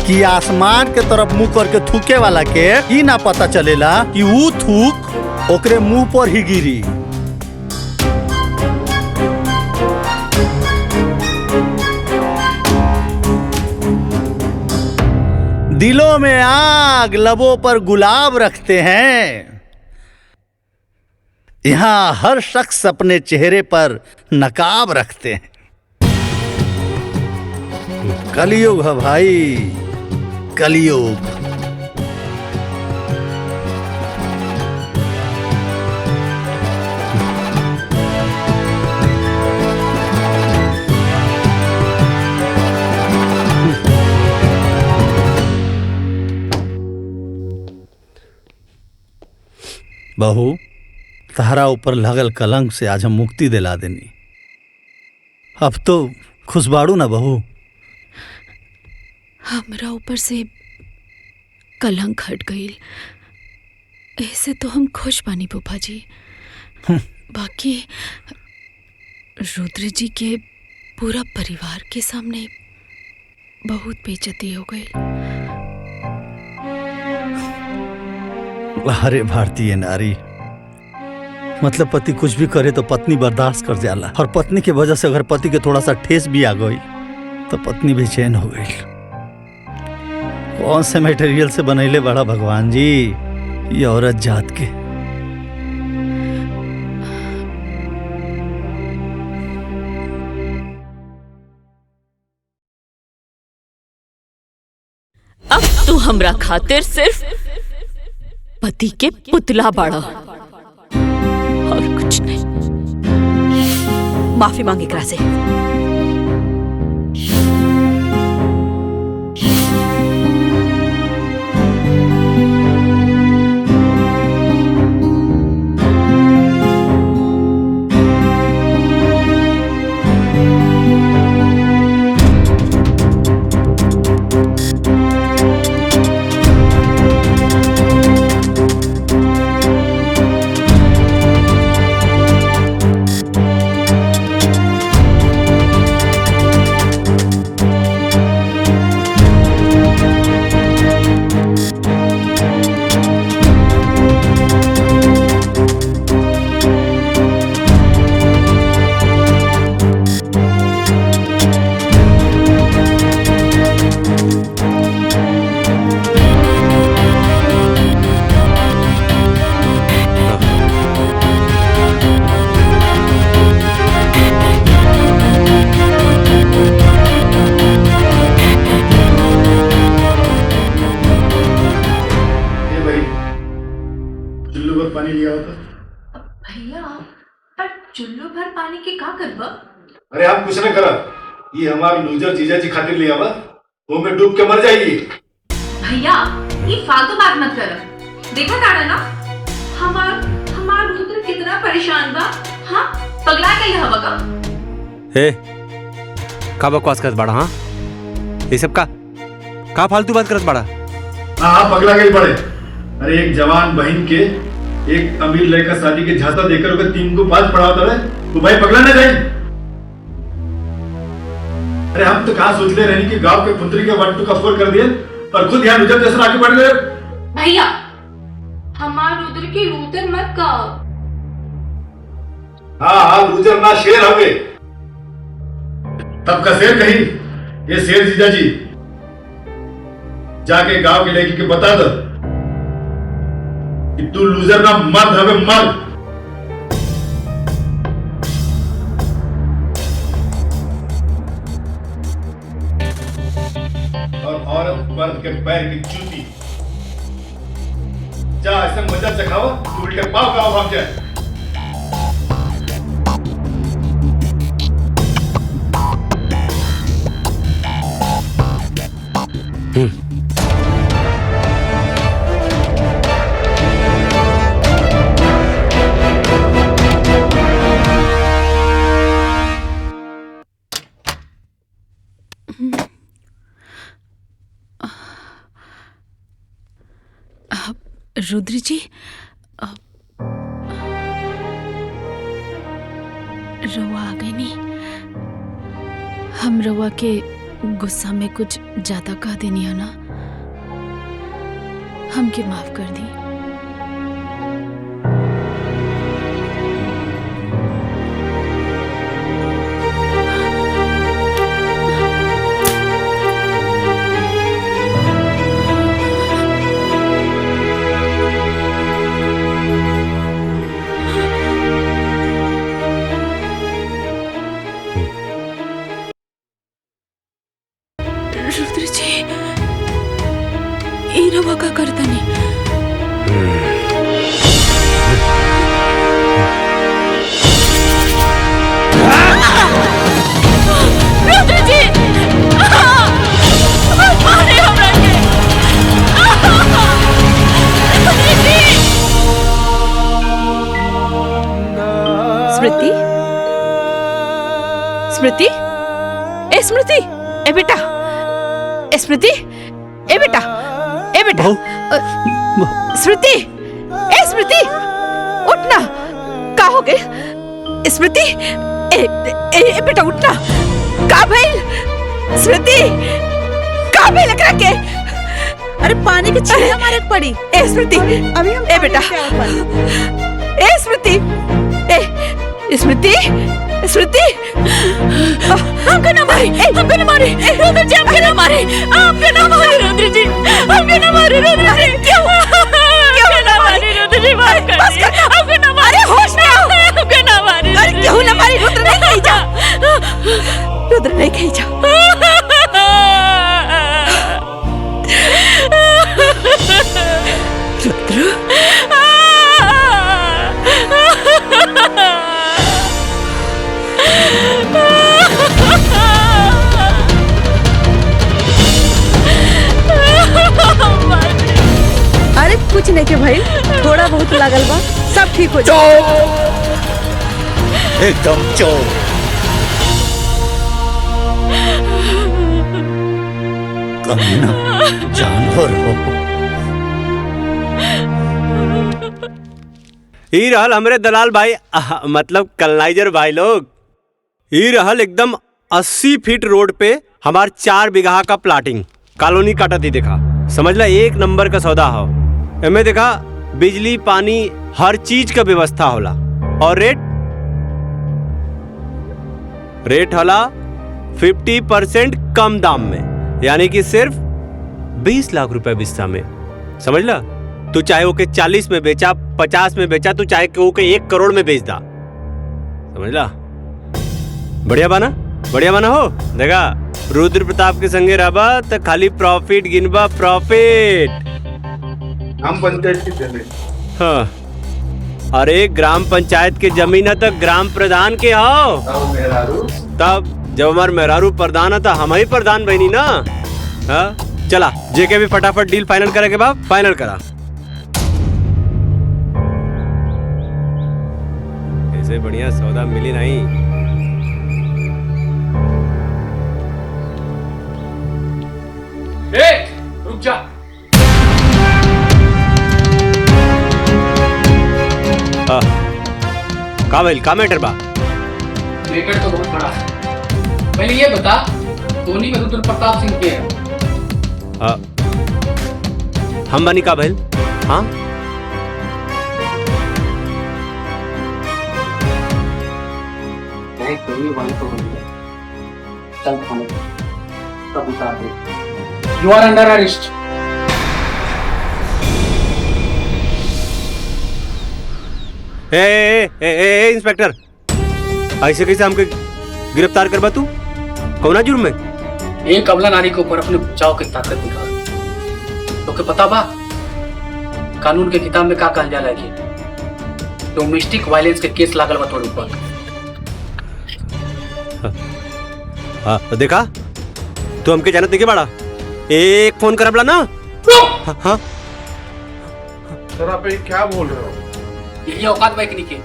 कि आसमान के तरफ मुंह करके थूके वाला के ही ना पता चलेला कि वो थूक ओकरे मुंह पर ही गिरी। दिलों में आग, लबों पर गुलाब रखते हैं। यहाँ हर शख्स अपने चेहरे पर नकाब रखते हैं। कलयुग है भाई, कलयुग। बहू, तहरा ऊपर लगल कलंक से आज हम मुक्ति दिला देनी। अब तो खुशबाड़ू ना बहू? हमरा ऊपर से कलंक हट गई, ऐसे तो हम खुश बानी फूफा जी। बाकी रुद्र जी के पूरा परिवार के सामने बहुत बेइज्जती हो गई। अरे भारतीय नारी, मतलब पति कुछ भी करे तो पत्नी बर्दाश्त कर जाला, और पत्नी की वजह से अगर पति के थोड़ा सा ठेस भी आ गई तो पत्नी बेचैन हो गई। कौन से मटेरियल से बनैले बड़ा भगवान जी ये औरत जात के। अब तू हमरा खातिर सिर्फ पति के पुतला बाड़ा और कुछ नहीं। माफी मांगे एकरा से। पानी लिया होता भैया, पर चुल्लू भर पानी के का करबा? अरे हम कुछ न करा, ये हमार लूजर जीजा जी खातिर लिया बा, वो में डूब के मर जाएगी। भैया ये फालतू बात मत कर। देखा ताड़ा ना हमार रुद्र कितना परेशान बा। हाँ पगला गई हवा का। हे का बकवास करत बाड़ा? हाँ ये सब का फालतू बात करत बाड़ा? हाँ पगला गई बड़े। अरे एक जवान बहन के एक अमीर लड़का शादी के झांसा देकर ओके 3 को 5 पढ़ाता है, तो भाई पगला ना जाए। अरे हम तो कहाँ सोचते रहे कि गांव के पुत्री के 1 2 का 4 कर दिए और खुद यहाँ रुद्र जैसा आगे बढ़ गए। भैया हमार रुद्र की लूतर मत कहो। हाँ लूजर ना शेर हो गए। तब का शेर कही ये शेर जीजा जी जाके गांव के लड़की के बता दो कि तू लूजर ना मर्द हवे मर्द। और औरत मर्द के पैर की जूती। जा ऐसे मजा चखाओ तू उल्टे पाव का भाग जाए। रुद्र जी रवा आ गई नहीं। हम रवा के गुस्सा में कुछ ज्यादा कह देनी है ना, हमके माफ कर दी। रुद्र जी ई रवा का करता नहीं। रुद्र जी मारे हमरा के। स्मृति, स्मृति, ए स्मृति, ए बेटा, ए स्मृति, ए बेटा, ए बेटा, स्मृति, ए स्मृति, उठना। का हो गए स्मृति? ए बेटा उठना। का भइल स्मृति? कहाँ पे लग रहा के? अरे पानी के छींटे मारे के पड़ी। ए स्मृति, अभी हम ए बेटा, ए स्मृति, ए स्मृति, स्मृति, हमको ना मारे, हमको ना मारे, रुद्र जी हमको ना मारे, आपको ना मारे रुद्र जी, हमको ना मारे रुद्र जी, क्यों ना मारे रुद्र जी, माफ कर दे, हमको ना मारे, होश में आओ, हमको ना मारे, अरे क्यों ना मारी? रुद्र नहीं कहीं जा, रुद्र नहीं कहीं जा। अरे कुछ नहीं के भाई, थोड़ा बहुत लागल बा, सब ठीक हो जाए। एकदम चोर। कमीना जानवर हो। ई रहल हमरे दलाल भाई, मतलब कलनाइजर भाई लोग। ई रहल एकदम 80 फीट रोड पे हमार 4 बीघा का प्लाटिंग कॉलोनी काटा थी। देखा, समझ ला एक नंबर का सौदा हो। एमे देखा बिजली पानी हर चीज का व्यवस्था होला। और रेट होला 50% कम दाम में, यानी कि सिर्फ 20 लाख रुपए बिस्सा में। समझ ला, तू चाहे ओके 40 में बेचा, 50 में बेचा, तू चाहे ओके 1 करोड़ में बेच दा। समझ ला, बढ़िया बाना, बढ़िया बाना हो। देखा रुद्र प्रताप के संगे रहबा तो खाली प्रॉफिट गिनबा, प्रॉफिट। हम पंचायत की चले। हाँ, अरे ग्राम पंचायत के जमीन है तो ग्राम प्रधान के हो। तब जब हमार मेहरारू प्रधान है तो हम ही प्रधान बनी ना। हाँ, चला जेके भी फटाफट डील फाइनल करे के बाद फाइनल करा। ऐसे बढ़िया सौदा मिली नहीं। रुक जा। का भइल, का मैटर बा? मैटर तो बहुत बड़ा है। पहले ये बता, धोनी में रुद्र प्रताप सिंह के है? हम बनी का भइल? हाँ, चल थाने तब उतार दे। You are under arrest. Inspector, ऐसे कैसे हमके गिरफ्तार करबा तू? कौना जुर्म में? एक अबला नारी के ऊपर अपने बचाव की ताकत दिखा। तो के पता बा कानून के किताब में का कहल जाला है कि डोमेस्टिक वायलेंस के केस लागल बा तोड़ ऊपर। देखा, तू हमके जानत नहीं बाड़ा। एक फोन करबला ना। हाँ, सर आप ये क्या बोल रहे हो? यही औकात बैकनी के।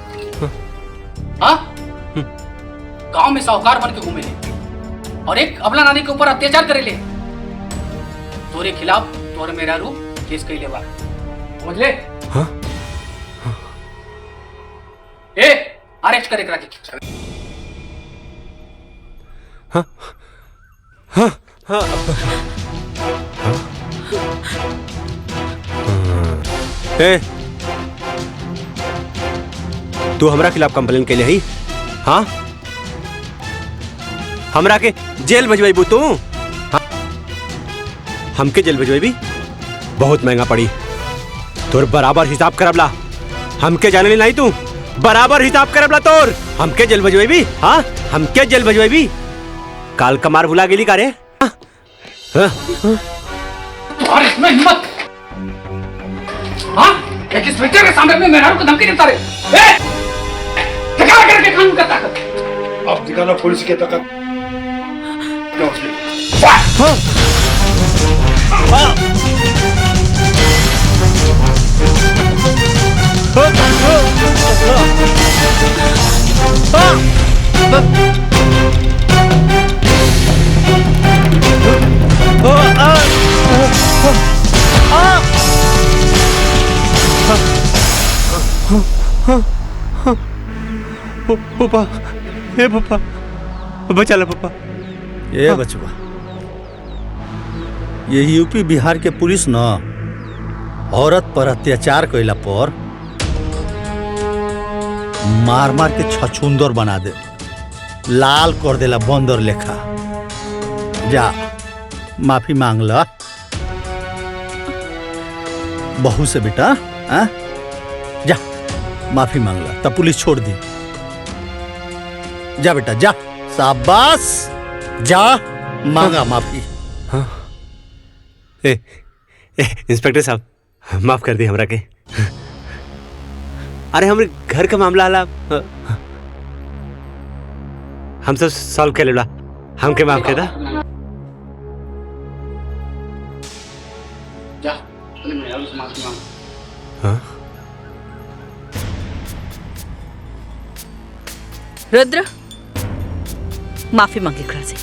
हाँ, गांव में साहूकार बन के घूमे ले और एक अबला नानी के ऊपर अत्याचार करे ले। तोरे खिलाफ तोर मेरा रूप केस कैले बा, समझ ले? हाँ? ए, अरेस्ट करे करा के। हाँ, हाँ, हाँ, ए, तू हमरा खिलाफ कंप्लेन के लिए ही? हाँ, हमरा के जेल भेजवाई तू? हाँ? हमके जेल भेजवाई बहुत महंगा पड़ी। तोर बराबर हिसाब करबला। हमके जाने नहीं तू बराबर हिसाब करबला तोर। हमके जेल भेजवाई। हाँ, हमके जेल भेजवाई। काल कमार भुला गेली का रे? और इसमें हिम्मत? हाँ, एक इंस्पेक्टर के सामने में मेहरारू को धमकी देता रहे। दिखा करके कानून का ताकत। अब दिखाना पुलिस की ताकत। पापा, हे पापा, बचा ला पापा। ये बचवा, ये यूपी बिहार के पुलिस न औरत पर अत्याचार कैला पर मार मार के छछुंदर बना दे, लाल कर देला बंदर लेखा। जा माफी मांग ला बहू से बेटा। जा माफी मांग ला तब पुलिस छोड़ दी। जा बेटा जा, शाबाश, जा मांगा माफी। इंस्पेक्टर साहब माफ कर दी हमरा के। अरे हमरे घर का मामला आला हम सब सॉल्व कर लेला, हमके माफ कर दा। जा अपने मेहरारू से माफी मांग। हाँ? रुद्र माफी मांग एकरा से।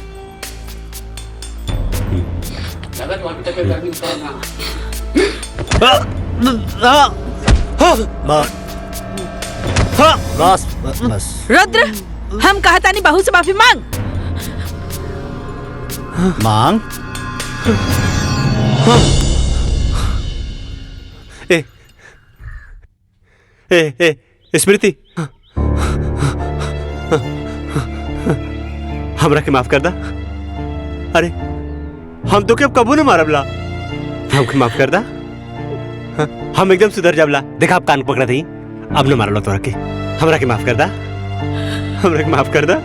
लगा तो अभी तक गर्मी उतर ना। बस बस। रुद्र हम कहता नहीं बहू से माफी मांग। मांग। स्मृति हमरा के माफ कर दा। अरे हम तो के अब कबू न मारबला, हमके माफ कर दा। हम एकदम सुधर जाबला। देखा आप कान पकड़ा थी, अब न मारलो तोरा के। हमरा के माफ कर दा, हमरा के माफ कर दा।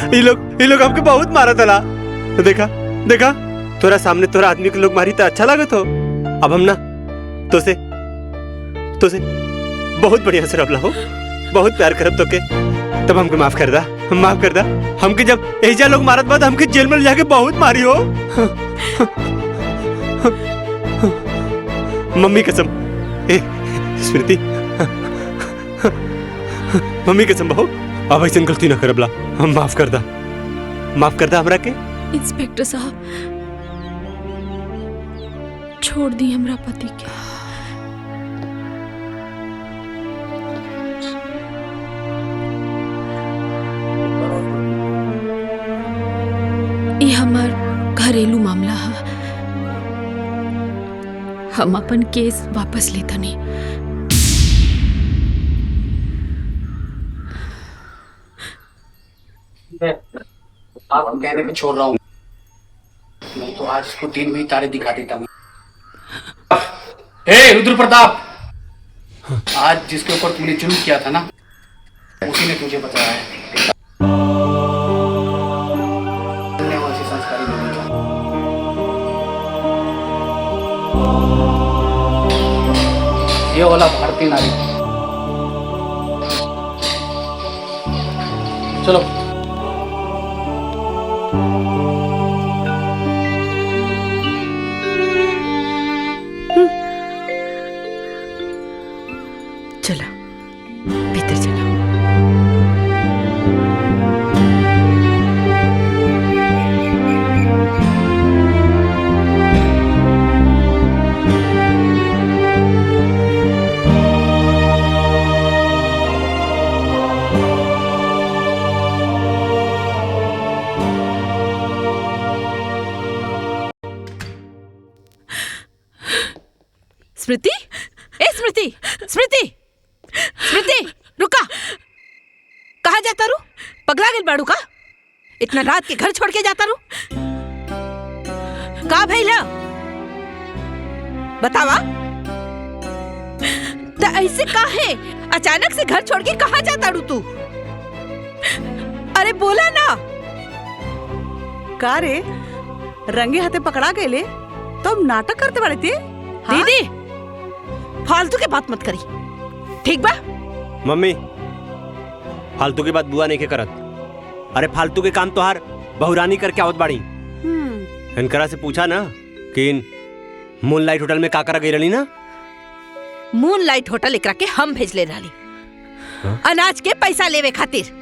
ये लोग हमके बहुत मारा तला। देखा देखा तोरा सामने तोरा आदमी के लोग मारी तो अच्छा लागत हो। अब हम ना तो से बहुत बढ़िया से रबला हो, बहुत प्यार करब तो के। तब हमके माफ कर दा, माफ कर दा। हमके जब एजा लोग मारत बाद हमके जेल में जाके बहुत मारी हो। मम्मी कसम, स्मृति मम्मी कसम बहू, अब ऐसे गलती ना करबला। हम माफ कर दा, माफ कर दा हमरा के। इंस्पेक्टर साहब छोड़ दी हमरा पति के। ये हमार घरेलू मामला है, हम अपन केस वापस लेता नहीं। आप हम कहने पे छोड़ रहा हूँ, नहीं तो आज इसको दिन में ही तारे दिखा देता हूँ। हे रुद्र प्रताप, आज जिसके ऊपर तूने जुल्म किया था ना, उसी ने तुझे बताया है। वैसे संस्कारी नहीं था। ये वाला भारतीय नारी। चलो चला भीतर चला। स्मृति, ए स्मृति, स्मृति, स्मृति, रुका। कहाँ जाता रू? पगला गेल बाड़ू का? इतना रात के घर छोड़ के जाता रू? का भइला? बतावा। तो ऐसे काहे अचानक से घर छोड़ के कहाँ जाता रू तू? अरे बोला ना। का रे रंगे हाथे पकड़ा गए तो अब नाटक करते बड़े थे। हाँ? दीदी फालतू के बात मत करी, ठीक बा? मम्मी फालतू की बात बुआ नहीं के करत। अरे फालतू के काम तोहार बहुरानी करके आवत बाड़ी। इनकरा से पूछा ना कि इन मूनलाइट होटल में का करा गई रही ना। मूनलाइट होटल एकरा के हम भेज ले रही, अनाज के पैसा लेवे खातिर।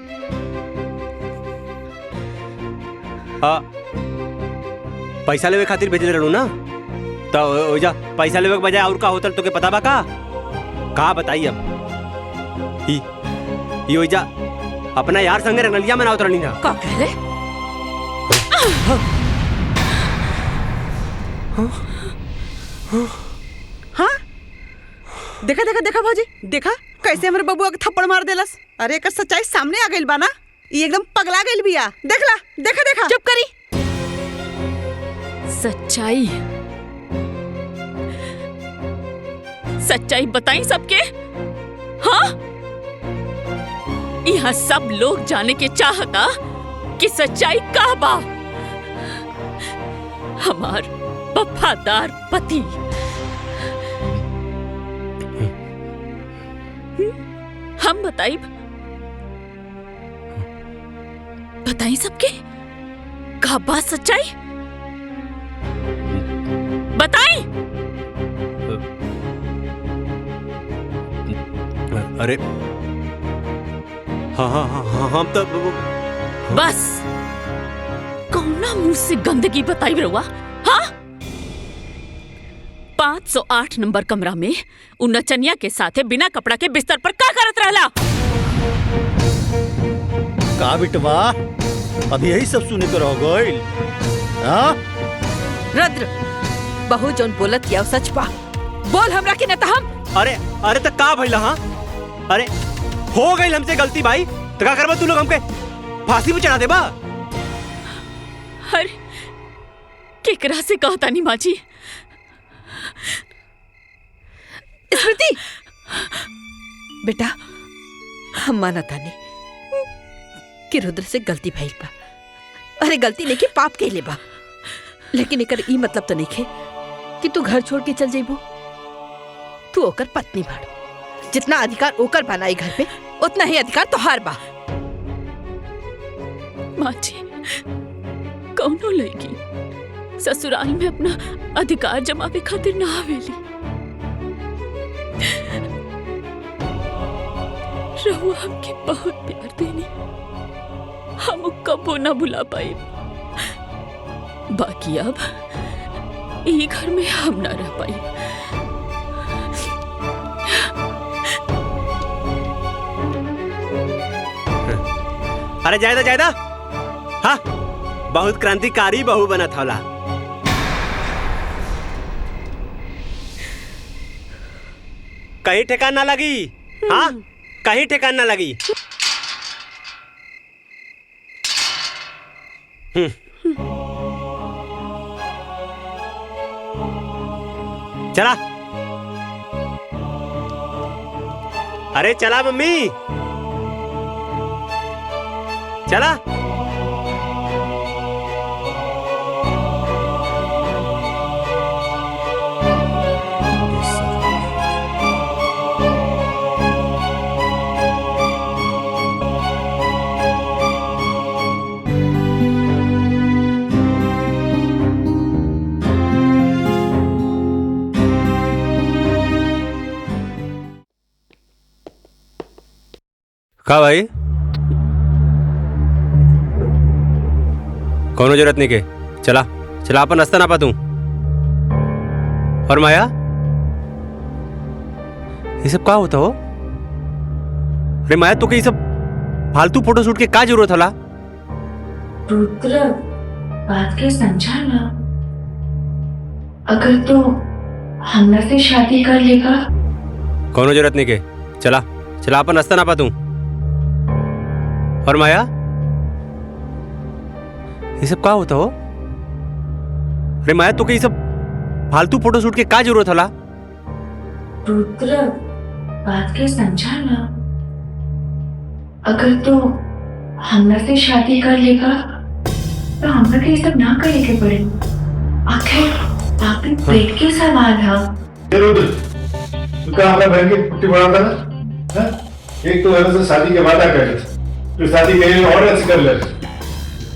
पैसा लेवे खातिर भेजले रहू ना, तो ओजा पैसा लेवे के बजाय और का होटल तो के पता बा का बताई। अब ई ओजा अपना यार संगे रंगलिया मनावत रहनी ना। का कहले? हाँ देखा देखा देखा भौजी, देखा कैसे हमरे बबुआ के थप्पड़ मार देलस। अरे एकर सच्चाई सामने आ गइल बा ना, ई एकदम पगला गइल बिया। देखला, देखा देखा। चुप करी। सच्चाई सच्चाई बताई सबके। हाँ, यहाँ सब लोग जाने के चाहता कि सच्चाई का बा। हमार वफादार पति हम बताई सबके का बात सच्चाई बताई। अरे हाँ हाँ हाँ हाँ हम तो बस कौना मुंह से गंदगी बताई रहुआ। हाँ, 508 नंबर कमरा में उन नचनिया के साथे बिना कपड़ा के बिस्तर पर का करत रहला? का बिटवा अभी यही सब सुने के रह गइल। हाँ रुद्र, बहू जोन बोलत या सच बा, बोल हमरा के न त हम। अरे अरे तो का भइला? हाँ अरे हो गई हमसे गलती भाई, तो का करबा तू लोग हमके फांसी पे चढ़ा देबा? अरे केकरा से कहता नहीं माजी। स्मृति बेटा, हम माना तानी कि रुद्र से गलती भइल बा। अरे गलती नहीं के पाप कहले बा, लेकिन एकर ई मतलब तो नहीं खे कि तू घर छोड़ के चल जाइबो। तू ओकर पत्नी बाड़, जितना अधिकार ओकर बनाई घर पे उतना ही अधिकार तोहार बा। माजी, कौनो लड़की ससुराल में अपना अधिकार जमावे खातिर ना आवेली। रहुआ हमके बहुत प्यार देनी, हम कबो ना भुला पाए। बाकी अब ई घर में हम ना रह पाए। अरे जायदा जायदा, हाँ बहुत क्रांतिकारी बहू बना था। कहीं ठेकान ना लगी। हाँ कहीं ठेकान ना लगी। चला, अरे चला मम्मी, चला। का भाई, कोनो जरूरत नहीं के, चला चला अपन रास्ता ना पा तू। और माया, ये सब का होता हो? अरे माया, तो ये सब फालतू फोटो शूट के का जरूरत हला? रुद्र, बात के समझा ना। अगर तो हमरा से शादी कर लेगा। कोनो जरूरत नहीं के, चला चला अपन रास्ता ना पा तू। और माया, ये सब का होता हो? अरे माया, तो ये सब फालतू फोटो शूट के का जरूरत हला? रुद्र, बात के समझा ना। अगर तो हमरा से शादी कर लेगा तो हमरा के ये सब ना करे के पड़े। आखिर आपके पेट के सवाल है। रुद्र, तू क्या हमारे बहन की पुट्टी बढ़ाता ना? एक तो मेरे से शादी के वादा कर, फिर शादी के और अच्छी कर ले।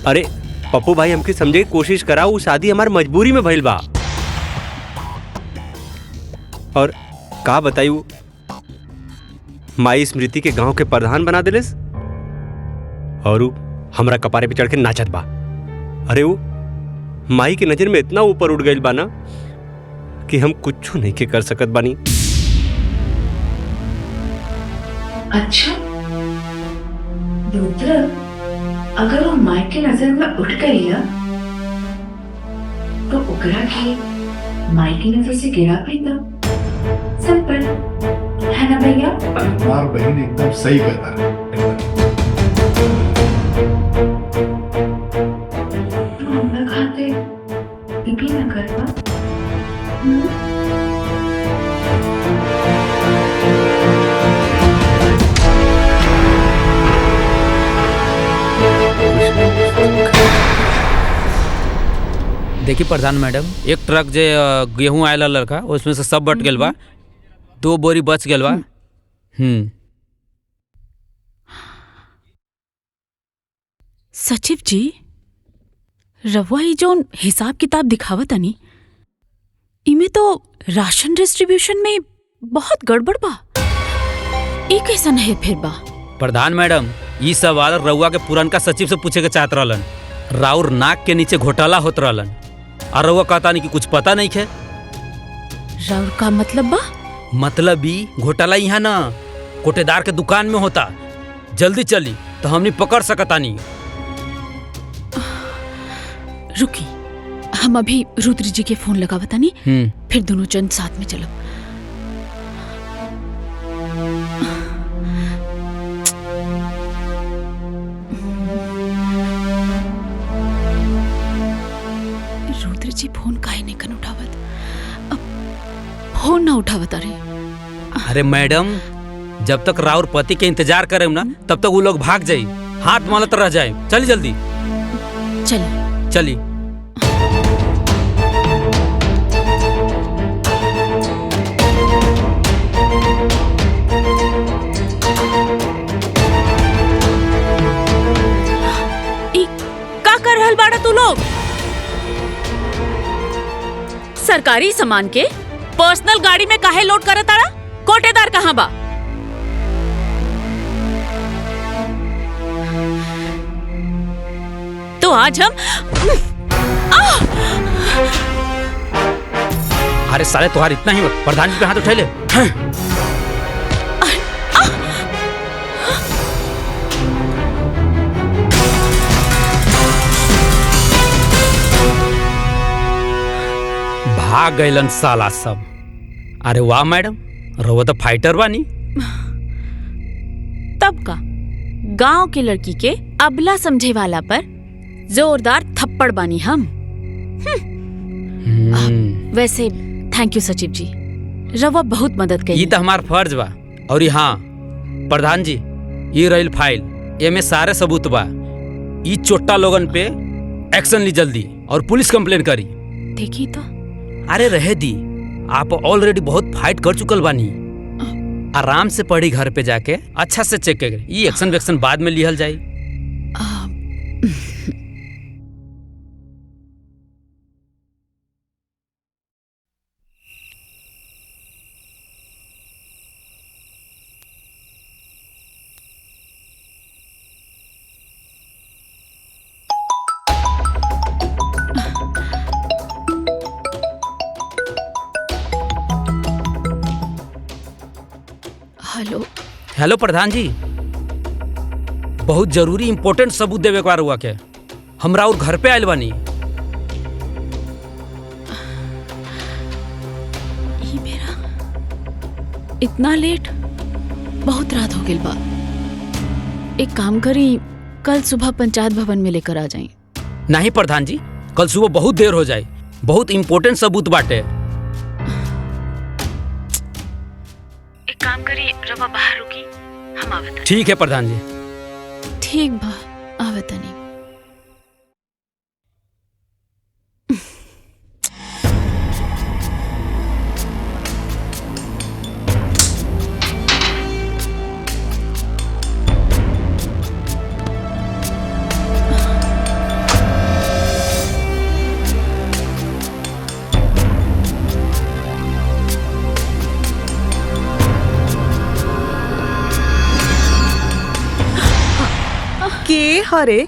अरे पप्पू भाई, हमके समझे की कोशिश करा, वो शादी हमार मजबूरी में भइल बा। और का बतायू, माई स्मृति के गांव के प्रधान बना दिलेस और हमरा कपारे पे चढ़ के नाचत बा। अरे वो माई की नजर में इतना ऊपर उठ गइल बा ना कि हम कुछ नहीं के कर सकत बानी। अच्छा रुद्र, अगर वो माई के नजर में उठ गई है तो ओकरा के माई की नजर से गिरा भी तो सिंपल है ना भैया? हमार बहन एकदम सही कहता है हम लोग खाते भी ना करवा। देखी प्रधान मैडम, एक ट्रक जे गेहूं आयल लड़का उसमें से सब बट गेल बा, 2 बोरी बच गेल बा। सचिव जी, रवा ही जोन हिसाब किताब दिखावत नहीं, इमे तो राशन डिस्ट्रीब्यूशन में बहुत गड़बड़ बा। ई कैसन है फिर बा? प्रधान मैडम, ई सवाल रउआ के पुरनका सचिव से पूछे के चाहत रहलन। राउर नाक के नीचे घोटाला होत रहलन और रउआ कहता नहीं कि कुछ पता नहीं है। राउर का मतलब बा? मतलब ई घोटाला यहाँ ना कोटेदार के दुकान में होता। जल्दी चली तो हमनी पकड़ सकता नहीं। रुकी, हम अभी रुद्र जी के फोन लगावता नहीं, फिर दोनों जन साथ में चलो। रुद्र जी फोन काहे नहीं कन उठावत? अब फोन ना उठावत। अरे मैडम, जब तक राउर पति के इंतजार करे ना तब तक वो लोग भाग जाये, हाथ मलत रह जाए। चली जल्दी चली। का कर रहल बाड़ा तू लोग? सरकारी सामान के पर्सनल गाड़ी में काहे लोड करत ताड़ा? कोटेदार कहाँ बा? तो आज हम अरे साले तुम्हारे इतना ही प्रधान जी पे हाथ उठा ले। भाग गइलन साला सब। अरे वाह मैडम, रउआ तो फाइटर बानी। तब का गांव के लड़की के अबला समझे वाला पर जोरदार थप्पड़ बानी हम। वैसे थैंक यू सचिव जी, रवा बहुत मदद करी। ये तो हमार फर्ज बा। और हाँ प्रधान जी, ये रही फाइल, एमे सारे सबूत बा। ये चोट्टा लोगन पे एक्शन ली जल्दी और पुलिस कंप्लेन करी। देखी तो। अरे रहे दी, आप ऑलरेडी बहुत फाइट कर चुकल बानी। आराम से पढ़ी घर पे जाके अच्छा से चेक कर। ये एक्शन वेक्शन बाद में लिहल जाई। हेलो प्रधान जी, बहुत जरूरी इंपॉर्टेंट सबूत देवे के हुआ के हमरा और घर पे आयल बानी। ये मेरा इतना लेट, बहुत रात हो गई बा। एक काम करी, कल सुबह पंचायत भवन में लेकर आ जाए। नहीं प्रधान जी, कल सुबह बहुत देर हो जाए, बहुत इंपॉर्टेंट सबूत बाटे। एक काम करी, रवा बाहर रुकी, हम आवत। ठीक है प्रधान जी। ठीक बा, आवत नहीं। के हरे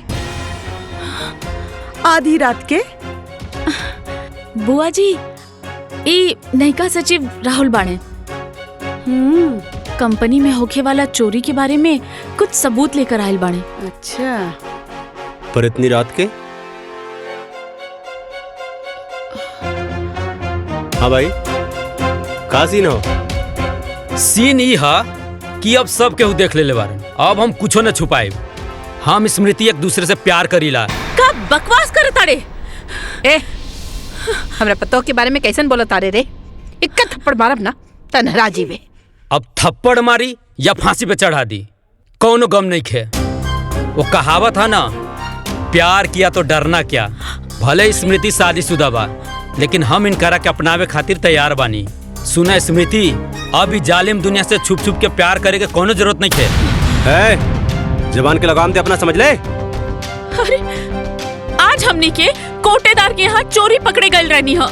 आधी रात के? बुआ जी, ई नयिका सचिव राहुल बाणे। कंपनी में होखे वाला चोरी के बारे में कुछ सबूत लेकर आयल बाणे। अच्छा, पर इतनी रात के? हाँ भाई, का सीन हो? सीन ई हा कि अब सब केहू देख ले बारन। अब हम कुछो न छुपाए। हम स्मृति एक दूसरे से प्यार करीला। का बकवास करे ताड़े? ए हमरा पतो के बारे में कैसन बोला तारे रे? इक्का थप्पड़ मारब ना तनहरा जीवे। अब थप्पड़ मारी या फांसी पे चढ़ा दी, कौनो गम नहीं खे। वो कहावत है ना, प्यार किया तो डरना क्या। भले स्मृति शादीशुदा बा, लेकिन हम इनकरा के अपनावे खातिर तैयार बानी। सुना स्मृति, अब इस जालिम दुनिया से छुप छुप के प्यार करे के कोनो जरूरत नहीं खे। जबान के लगाम दे अपना, समझ ले। अरे आज हमनी के कोटेदार के यहाँ चोरी पकड़े गए रहनी है।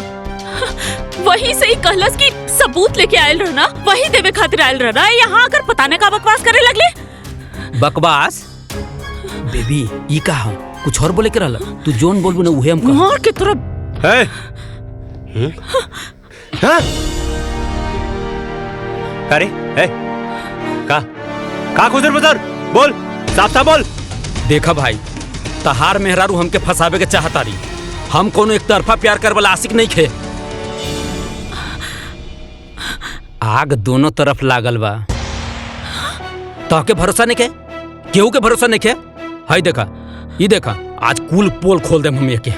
वही से ही कहलस की सबूत लेके आयल रहना, वही देवे खातिर आयल रहना। यहाँ आकर पता न का बकवास करे लगले। बकवास? बेबी ई कहा कुछ और बोले के रहला? तू जोन बोलबू ना उहे हम कहा। मार के तरफ। अरे का खुदर बुदर बोल, साफ साफ बोल। देखा भाई, तहार मेहरारू हमके फंसावे के चाहता रही। हम कोनो एक तरफा प्यार कर वाला आशिक नहीं खे। आग दोनों तरफ लागल बा। तोहके भरोसा नहीं खे? केहू के भरोसा नहीं खे? हाय देखा, ये देखा, आज कुल पोल खोल देम हम एके।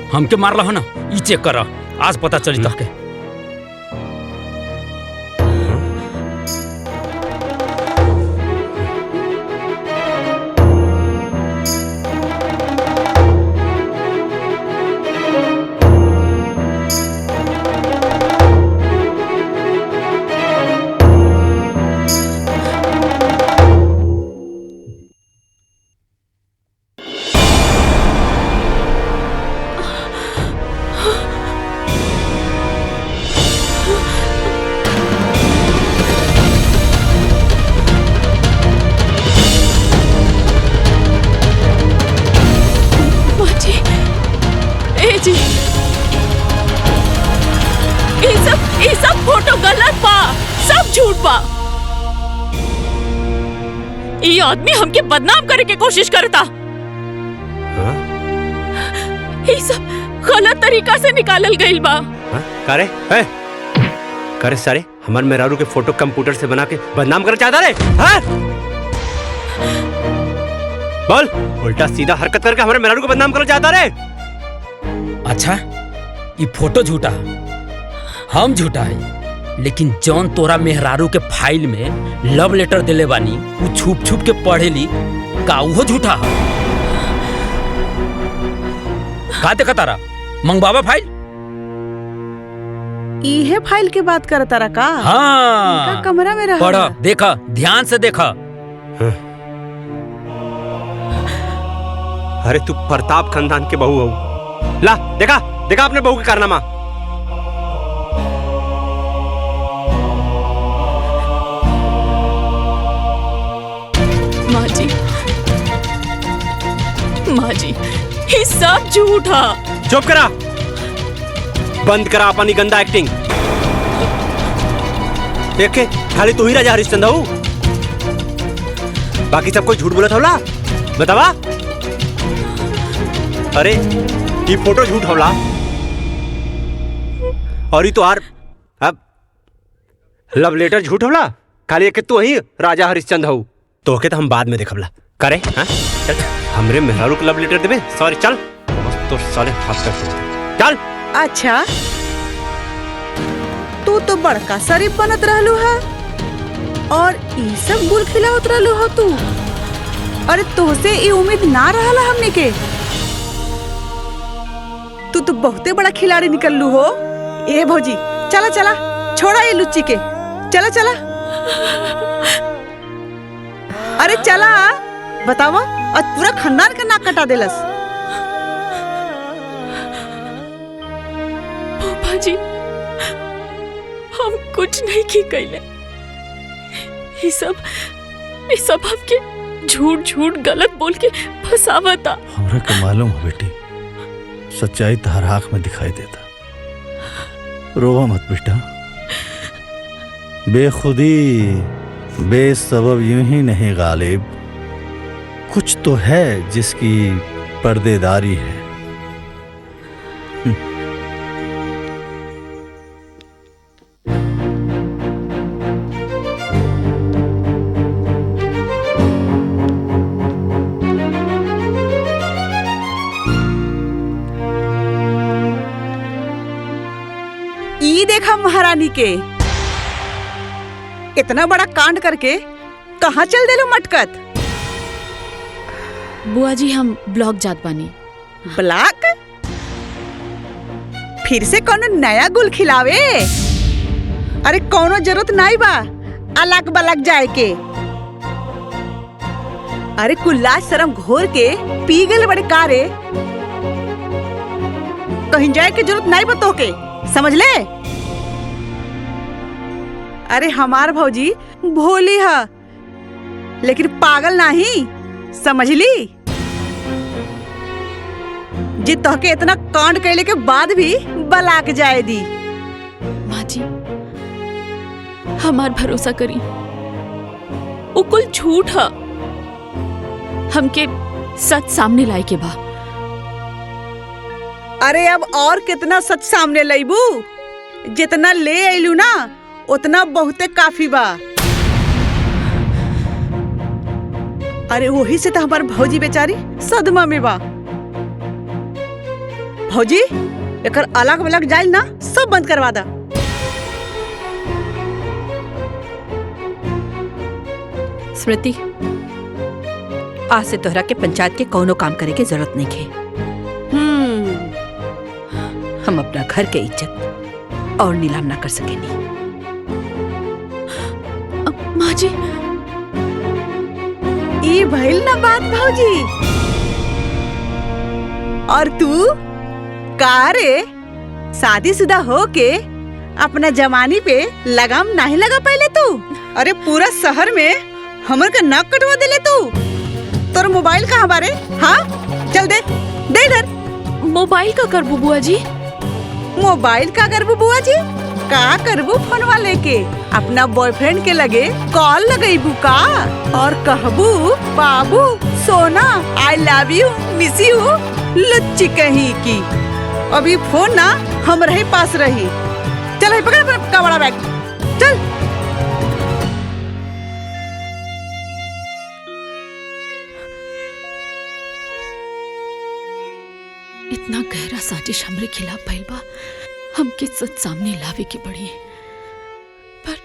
हमके मारला हो ना, ई चेक कर, आज पता चली तोहके। ये आदमी हमके बदनाम करे के कोशिश करता। ये सब गलत तरीका से निकालल गइल बा। करे सारे हमार मेहरारू के फोटो कंप्यूटर से बना के बदनाम कर चाहता रे? बोल, उल्टा सीधा हरकत करके हमारे मेहरारू को बदनाम कर चाहता रे? अच्छा, ये फोटो झूठा, हम झूठा है, लेकिन जौन तोरा मेहरारू के फाइल में लव लेटर दिले बानी वो छुप छुप के पढ़ेली, का वो झूठा है? का देखा तारा? मंगवावा फाइल। इहे फाइल के बात करता रहा का? हाँ, इनका कमरा में रहा। पढ़ा, देखा, ध्यान से देखा। अरे तू प्रताप खानदान के बहू हो। ला देखा, देखा अपने बहू के कारनामा। माँ जी, ये सब झूठा। चुप करा, बंद करा अपनी गंदा एक्टिंग। देखे, खाली तू ही राजा हरिश्चंद्र हो, बाकी सब कोई झूठ बोला था। बतावा। अरे ये फोटो झूठ होला और ये तो आर अब लव लेटर झूठ होला। खाली एक तू ही राजा हरिश्चंद्र हो, तो के तो हम बाद में देखबला करे। हाँ चल, हमरे मेहरारू को लव लेटर देबे। सॉरी चल, तो साले हाथ कर चल। अच्छा, तू तो बड़का शरीफ बनत रहलू है और ये सब गुल खिलावत रहलू हो तू। अरे तोहसे ये उम्मीद ना रहला हमने के। तू तो बहुते बड़ा खिलाड़ी निकललू हो। ए भौजी, चला चला, छोड़ा ये लुच्ची के, चला चला। अरे चला, बतावा, और पूरा खानदान का नाक कटा देलस। पापा जी, हम कुछ नहीं की कैले। ये सब हमके झूठ झूठ गलत बोल के फसावता। हमरा के मालूम है बेटी, सच्चाई तहर आँख में दिखाई देता। रोवा मत बेटा, बेखुदी बेसबब यूं ही नहीं गालिब, कुछ तो है जिसकी पर्देदारी है। ई देखा महारानी के इतना बड़ा कांड करके कहाँ चल देलो मटकत। बुआ जी हम ब्लॉक जात बानी। ब्लॉक? फिर से कोनो नया गुल खिलावे? अरे कोनो जरूरत नहीं बा अलग बलक जाए के। अरे कुल्ला शर्म घोर के पी गल बड़े कारे, कहीं जाए के जरूरत नहीं बतो के, समझ ले। अरे हमार भौजी भोली है लेकिन पागल नहीं, समझ ली। जी तोहके इतना कांड कैले के बाद भी बलाक जाए दी। माँ जी हमार भरोसा करी, वो कुल झूठ है। हमके सच सामने लाई के बा। अरे अब और कितना सच सामने लईबू? जितना ले आइलू ना उतना बहुते काफी बा। अरे वही से तो हमार भौजी बेचारी सदमा में बा। भौजी एकर अलग अलग जाइल ना सब बंद करवा दा। स्मृति, आज से तोहरा के पंचायत के कौनो काम करे के जरूरत नहीं है। हम अपना घर के इज्जत और नीलाम ना कर सकेनी। माँ जी ई भइल ना बात भौजी। और तू का रे शादीशुदा हो के अपना जवानी पे लगाम नहीं लगा पहले तू? अरे पूरा शहर में हमर का नाक कटवा देले तू। तोर मोबाइल कहाँ बारे? हाँ चल दे दे इधर। मोबाइल का करबू बुआ जी? मोबाइल का करबू बुआ जी? का करबू फोनवा लेके अपना बॉयफ्रेंड के लगे कॉल लगेबू का और कहबू बाबू सोना I love you miss you लुच्ची कहीं की। अभी फोन ना हम रहे पास रही। चल है पकड़ अपना बड़ा बैग चल। इतना गहरा साजिश हमरे खिलाफ भइल बा, हमके सच सामने लावे के पड़ी। पर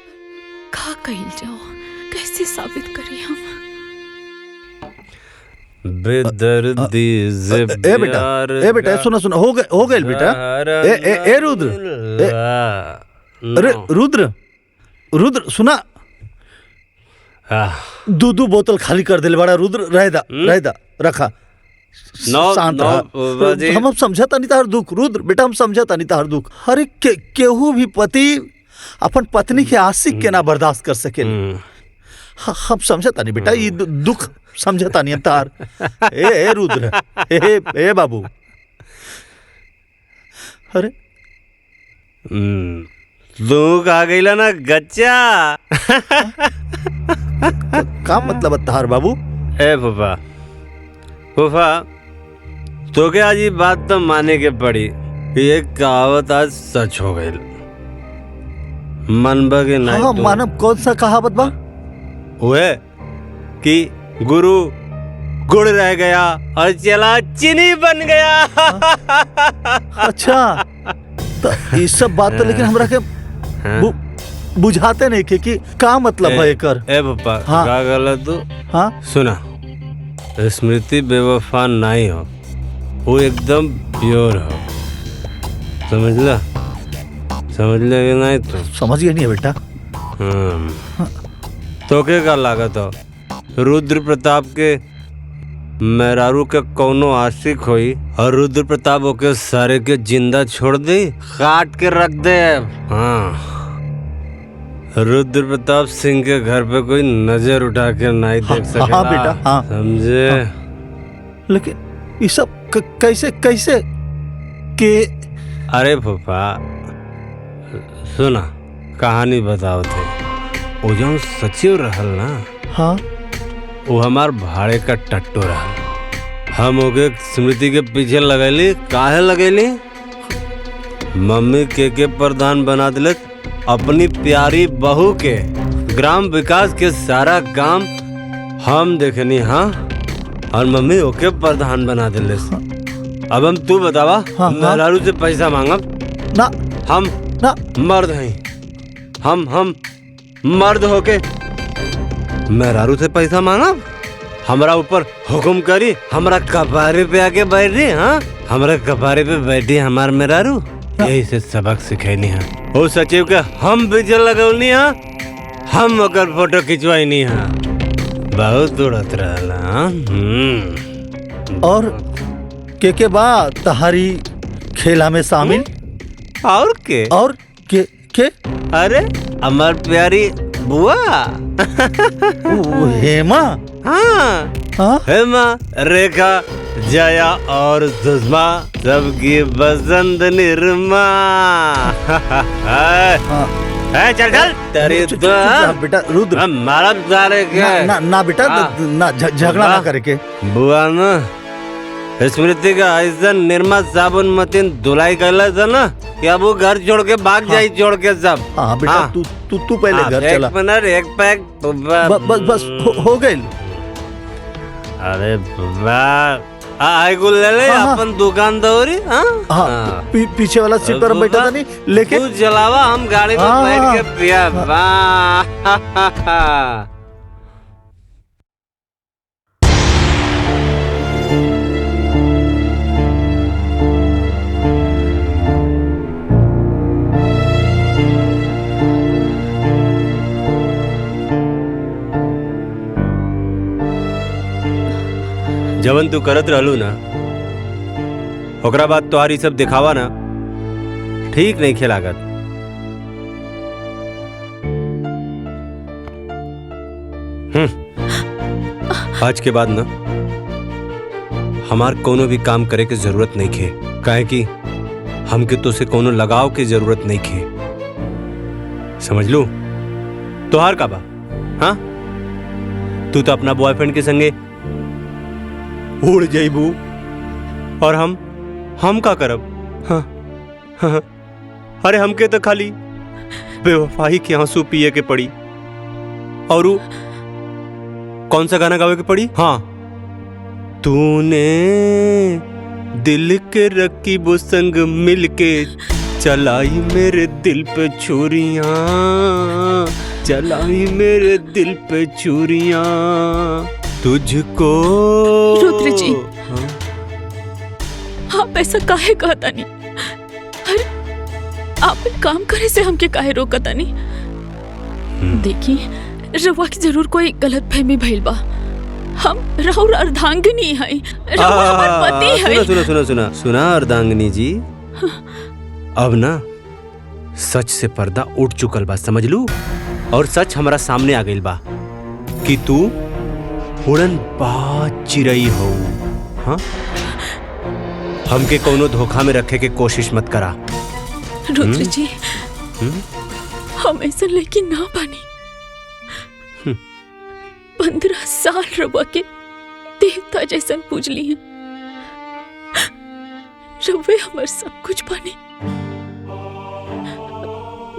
का कहिल जाओ, कैसे साबित करी हम? बेदर्दी ए बेटा सुना हो गए बेटा। ए रुद्र, अरे रुद्र सुना। दो बोतल खाली कर दिल बड़ा रुद्र। रहदा रखा। शांत रहा। हम समझता नहीं तार दुख रुद्र बेटा, हम समझता नहीं तार दुख। अरे केहू भी पति अपन पत्नी के आशिक के ना बर्दाश्त कर सके। हम समझता नहीं बेटा, ये दुख समझता नहीं तार। ए रुद्र, ए बाबू। अरे दुख आ गईला ना गच्चा। का मतलब तार बाबू? ए फूफा तो क्या आज ये बात तो माने के पड़ी। ये कहावत आज सच हो गई। मनबा के नहीं। हाँ मानव कौन सा कहावत बा? हुए कि गुरु गुड़ रह गया और चला चीनी बन गया। अच्छा तो ये सब बात तो लेकिन हमरा के बुझाते नहीं कि का मतलब है एकर। ए पप्पा हाँ। का गलत तू? हाँ सुना, स्मृति बेवफा नहीं हो, वो एकदम प्योर हो। समझ ले कि नहीं? तो समझ गया नहीं है बेटा। तो क्या लागत हो? रुद्र प्रताप के मेहरारू के कौनो आशिक होई और रुद्र प्रताप ओके सारे के जिंदा छोड़ दे, काट के रख दे। हाँ, रुद्र प्रताप सिंह के घर पे कोई नजर उठा के नहीं देख सकेगा। हाँ बेटा हाँ समझे? हाँ। लेकिन ये सब कैसे के? अरे फूफा सुना, कहानी बताओ थे। वो जो सचिव रहल ना, हाँ वो हमार भाड़े का टट्टू रहल। हम ओके स्मृति के पीछे लगैली। काहे लगैली? मम्मी के प्रधान बना दिले अपनी प्यारी बहू के। ग्राम विकास के सारा काम हम देखनी। हाँ, और मम्मी ओके प्रधान बना दिले। अब हम तू बतावा, हाँ, मेहरारू से पैसा मांगब ना? हम ना मर्द हैं हम मर्द होके मेहरारू से पैसा मांगा, हमरा ऊपर हुक्म करी, हमरा कपारे पे आके बैठ रही। हाँ, हमरा कपारे पे बैठी हमार मेहरारू, यही से सबक सिखैनी है। ओ सचिव के हम पीछे लगौनी है, हम ओकर फोटो खिंचवाई है। बहुत उड़त रहला। और के बाद तहारी खेला में शामिल? और के अरे हमार प्यारी बुआ हेमा। हाँ, हेमा, रेखा, जया और सुषमा सबकी बसंत निर्मा। चल तेरी बेटा रुद्र मारा सारे के ना बेटा ना झगड़ा ना करके। बुआ ना स्मृति का ऐसा निर्मा साबुन मतीन धुलाई कैला था ना कि अब वो घर छोड़ के भाग जाई, छोड़ के सब। हाँ बेटा तू पहले घर चला। एक मिनट, एक पैक बस हो गई। अरे आई को ले ले अपन दुकान दौरी। हाँ पीछे वाला सीट पर बैठा था नहीं, लेके तू जलावा, हम गाड़ी में बैठ के पिया। जवन तू करत रहलू ना, ओकरा बाद तोहारी सब दिखावा ना ठीक नहीं खेलागत। आज के बाद ना हमार कोनो भी काम करे के जरूरत नहीं खे, काहे कि हमके तो से कोनो लगाव के जरूरत नहीं खे। समझ लू? तोहार का बा? हाँ, तू तो अपना बॉयफ्रेंड के संगे उड़ जाइबू और हम का करब? हाँ, अरे हमके तो खाली बेवफाई के आंसू पिए के पड़ी। और कौन सा गाना गावे के पड़ी? हाँ, तूने दिल के रकीबों संग मिलके चलाई मेरे दिल पे छुरियां, चलाई मेरे दिल पे छुरियां, तुझको। रुद्र जी, आप ऐसा काहे कहता नहीं? अरे आप काम करे से हमके काहे रोकता नहीं? देखिए, रवा की जरूर कोई गलत फहमी भइल बा। हम राहुल अर्धांगिनी है, रवा हमार पति है। सुना अर्धांगिनी जी, अब ना सच से पर्दा उठ चुकल बा, समझ लू? और सच हमारा सामने आ गइल बा कि तू उड़न बाज चिरई हो। हाँ, हमके कोनो धोखा में रखे के कोशिश मत करा। रुद्र जी, हम ऐसा लेकिन ना बनी। 15 साल रवा के देवता जैसन पूजली है। रवे हमार सब कुछ बनी।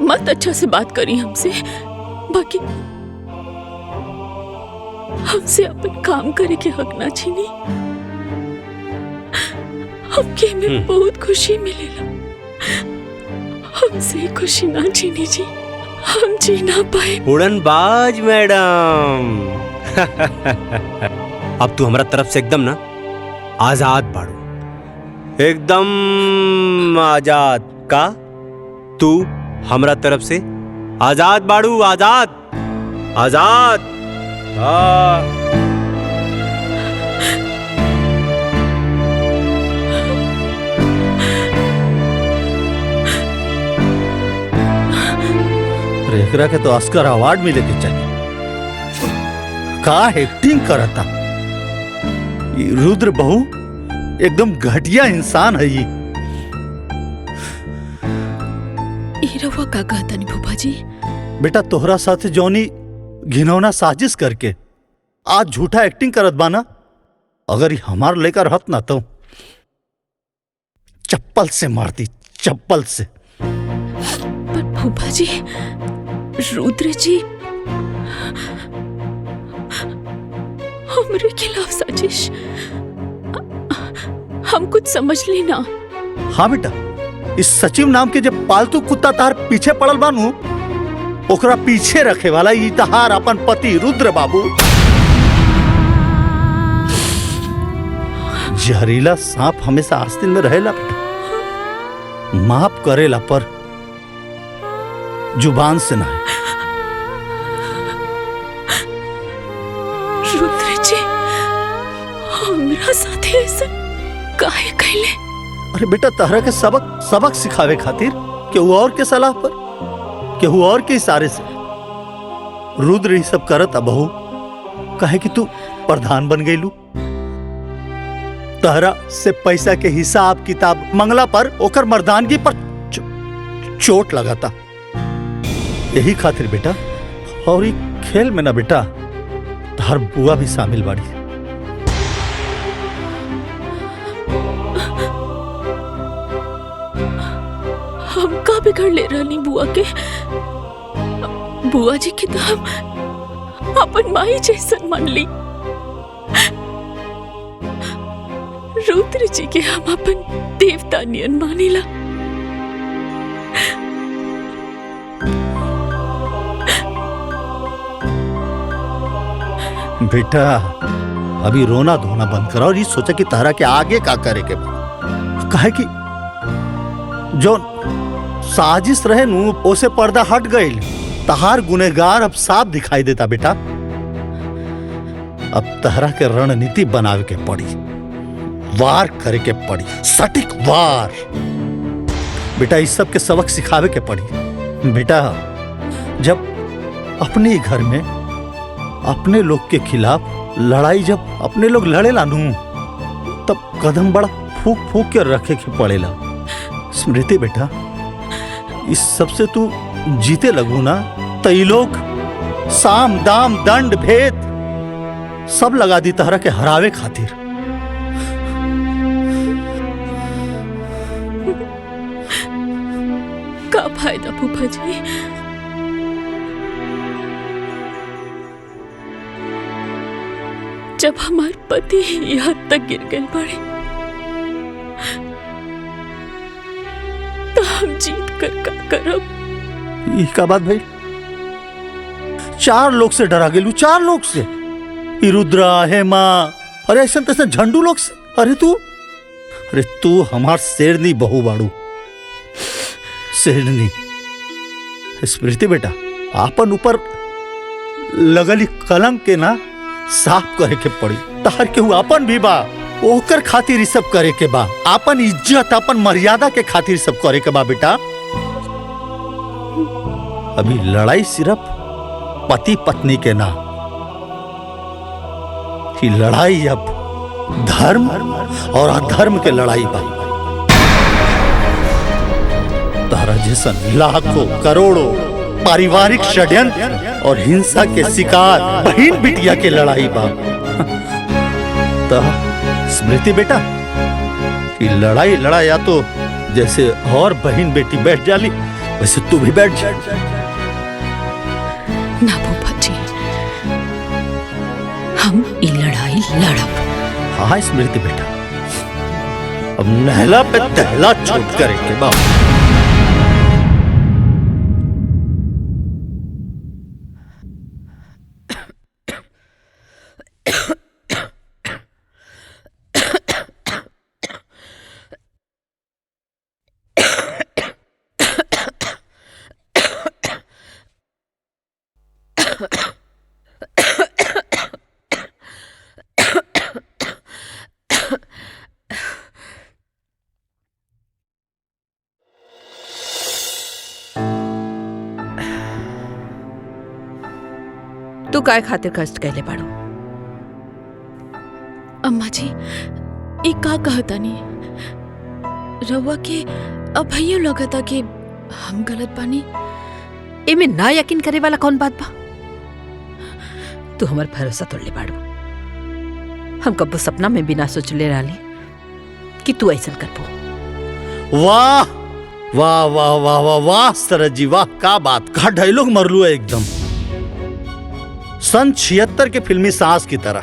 मत अच्छा से बात करी हमसे, बाकी हमसे अपन काम करे के हक ना छीनी। हमके में बहुत खुशी मिलेला, हमसे खुशी ना छीनी जी, हम जी ना पाए। उड़नबाज मैडम, अब तू हमारा तरफ से एकदम ना आजाद बाड़ू, एकदम आजाद का। तू हमारा तरफ से आजाद बाड़ू, आजाद आजाद। रेखरा के तो ऑस्कर अवार्ड मिले के चाहिए। का एक्टिंग करता ये रुद्र बहू, एकदम घटिया इंसान है ये। रवा का कहता नहीं भूपा जी? बेटा तोहरा साथ जौनी घिनौना साजिश करके आज झूठा एक्टिंग करत बाना, अगर ये हमार लेकर रहत ना तो चप्पल से मारती, चप्पल से। पर भूपा जी, रुद्र जी हमारे खिलाफ साजिश, हम कुछ समझ ली ना। हाँ बेटा, इस सचिव नाम के जब पालतू कुत्ता तार पीछे पड़ल बानू, ओकरा पीछे रखे वाला ई तहार अपन पति रुद्र बाबू जहरीला सांप हमेशा आस्तीन में रहेला बेटा, माफ करेला पर जुबान से ना। रुद्र जी हमरा साथे ऐसा काहे कहले? अरे बेटा तहरा के सबक सिखावे खातिर केहू और के सलाह पर, केहू और के इशारे से रुद्र ही सब करत बहू, कहे कि तू प्रधान बन गईलू। तहरा से पैसा के हिसाब किताब मंगला पर ओकर मर्दानगी पर चोट लगाता। यही खातिर बेटा, और ये खेल में ना बेटा तहर बुआ भी शामिल बाड़ी। हम का बिगड़ ले रहनी बुआ के? बुआ जी की तो हम अपन माई जैसन मान ली। रुद्र जी के हम अपन देवता नियन मानिला। बेटा अभी रोना धोना बंद करो और ये सोचा कि तारा के आगे का करे के बा। काहे कि जो साजिश रहे नू ओसे पर्दा हट गईल। तहार गुनेगार अब साफ दिखाई देता बेटा। अब तहरा के रणनीति बनावे के पड़ी, वार करे के पड़ी, सटीक वार। बेटा इस सब के सबक सिखावे के पड़ी। बेटा जब अपने घर में अपने लोग के खिलाफ लड़ाई जब अपने लोग लड़े लानू, तब कदम बड़ा फूक फूक के रखे के पड़ेला। स्मृति बेटा इस सबसे तू जीते लगू ना, तो ये लोग साम दाम दंड भेद सब लगा दी तहरा के हरावे खातिर। का फायदा फूफा जी? जब हमारे पति ही यहाँ तक गिर गए पड़े, तो हम जीत कर का करब? ये का बात भाई? 4 लोग से डरा गेलू, 4 लोग से। ई रुद्रा, हेमा, अरे ऐसा तैसा झंडू लोग से। अरे तू हमार शेरनी बहू बाड़ू, शेरनी। स्मृति बेटा आपन ऊपर लगली कलंक के ना साफ करे के पड़ी। तहर केहू आपन भी बा, ओकर खातिर ई सब करे के बा। आपन इज्जत आपन मर्यादा के खातिर सब करे के बा बेटा। अभी लड़ाई सिर्फ पति पत्नी के ना, कि लड़ाई अब धर्म और अधर्म के लड़ाई बा। तारा जैसन लाखों करोड़ों पारिवारिक षड्यंत्र और हिंसा के शिकार बहन बिटिया के लड़ाई बा। तो स्मृति बेटा कि लड़ाई लड़ाया तो जैसे और बहन बेटी बैठ जाली, वैसे तू भी बैठ जा। ना फूफा जी, हम ये लड़ाई लड़ब। हाँ स्मृति बेटा, अब नहला पे दहला छूट करे के बाद। तू काय खातिर कष्ट कैले बाड़ू? अम्मा जी ये का कहता नहीं, रवा के अब भैया लगता कि हम गलत बानी। एमे ना यकीन करे वाला कौन बात बा? तू हमार भरोसा तोड़ले बाड़ू। हम कब्बो सपना में भी ना सोचले रहली कि तू ऐसा करबो। वाह वाह वाह वाह वाह वाह सरज जी वाह, का बात, का डायलॉग मरलू है एकदम सन 76 के फिल्मी सांस की तरह।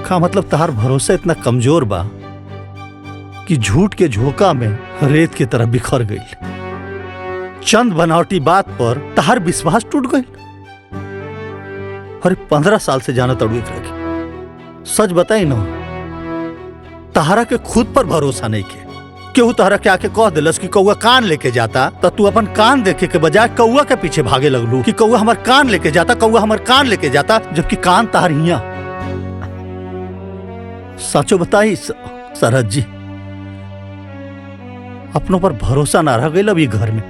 का मतलब तहार भरोसा इतना कमजोर बा कि झूठ के झोंका में रेत की तरह बिखर गई। चंद बनावटी बात पर तहार विश्वास टूट गई। अरे 15 साल से जाना तड़ू एकरा के। सच बताई ना, तहारा के खुद पर भरोसा नहीं के। केहू तहरा के आके कह दिलस कि कौआ कान लेके जाता, तो तू अपन कान देखे के बजाय कौआ के पीछे भागे लगलू कि कौआ हमार कान लेके जाता, कौआ हमार कान लेके जाता, जबकि कान तहार हिया। सचो बताई सरहद जी, अपनों पर भरोसा ना रह गई अब ये घर में।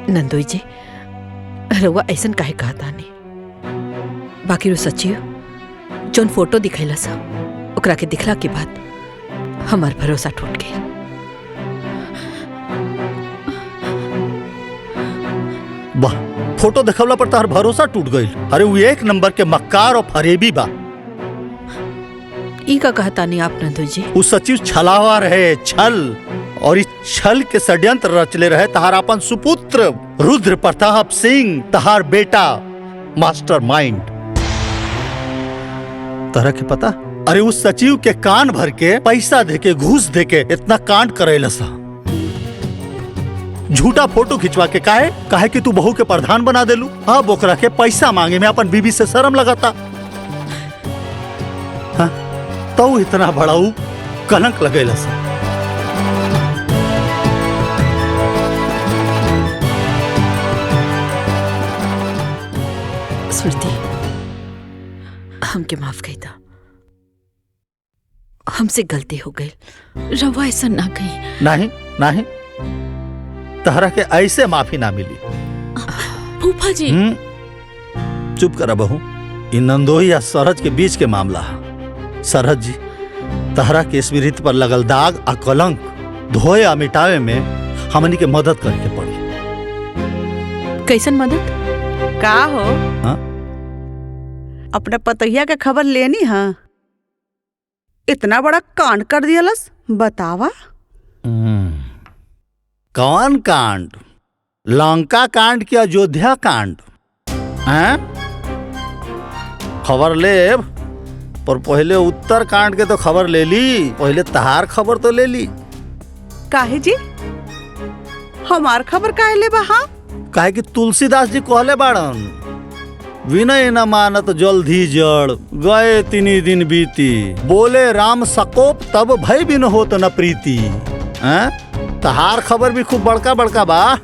नंदोई जी, रउआ ऐसन काहे कहता नहीं? बाकी रो सच्ची जोन फोटो दिखैला सा, ओकरा के दिखला के बाद हमार भरोसा टूट गई। वाह, फोटो देखवला पर तार भरोसा टूट गई। अरे वो एक नंबर के मक्कार और फरेबी बा। ई का कहता नहीं आप नंदोई जी? वो सचिव छलावा रहे, छल, और इस छल के षड्यंत्र रचले रहे तहार अपन सुपुत्र रुद्र प्रताप सिंह, तहार बेटा मास्टर माइंड। तरह के पता? अरे उस सचिव के कान भर के पैसा देके, घूस देके इतना कांड करेला सा। झूठा फोटो खिंचवा के काहे कि तू बहू के प्रधान बना देलू। अब ओकरा के पैसा मांगे में अपन बीबी से शर्म लगाता। हाँ? तो इतना बड़ाऊ कलंक लगेला सा। स्मृति, हमके माफ कही था, हमसे गलती हो गई। रवा ऐसा ना कही। नहीं नहीं, तहरा के ऐसे माफी ना मिली। फूफा जी। चुप करा बहू, इन नंदोई या सरहद के बीच के मामला है। सरहद जी, तहरा के स्मृति पर लगल दाग आ कलंक धोए आ मिटावे में हमनी के मदद करके पड़ी। कैसन मदद? का हो? हाँ? अपने पतैया के खबर लेनी है? इतना बड़ा कांड कर दियलस, बतावा। कौन कांड? लंका कांड की अयोध्या कांड? हैं? खबर ले, पर पहले उत्तर कांड के तो खबर ले ली। पहले तहार खबर तो ले ली। काहे जी? हमार खबर काहे ले बहा? काहे कि तुलसीदास जी कहले बाड़न, विनय न मानत जल्दी जड़, गए तिनी दिन बीती, बोले राम सकोप तब भय बिन होत न प्रीति। हैं? तहार खबर भी खूब बड़का बड़का बा।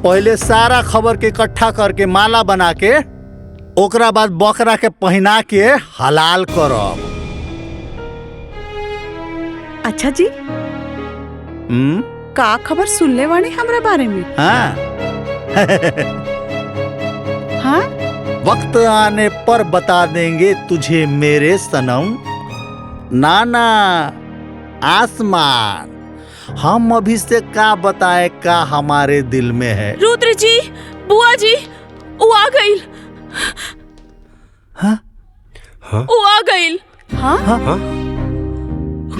पहले सारा खबर के इकट्ठा करके माला बना के, ओकरा बाद बकरा के पहना के हलाल करब। अच्छा जी, का खबर सुनले वाणी हमरा बारे में? हाँ। हाँ? वक्त आने पर बता देंगे तुझे मेरे सनम। नाना आसमान, हम अभी से का बताए का हमारे दिल में है। रुद्र जी, बुआ जी, वो आ गई। हाँ? हाँ? वो आ गई। हाँ? हाँ?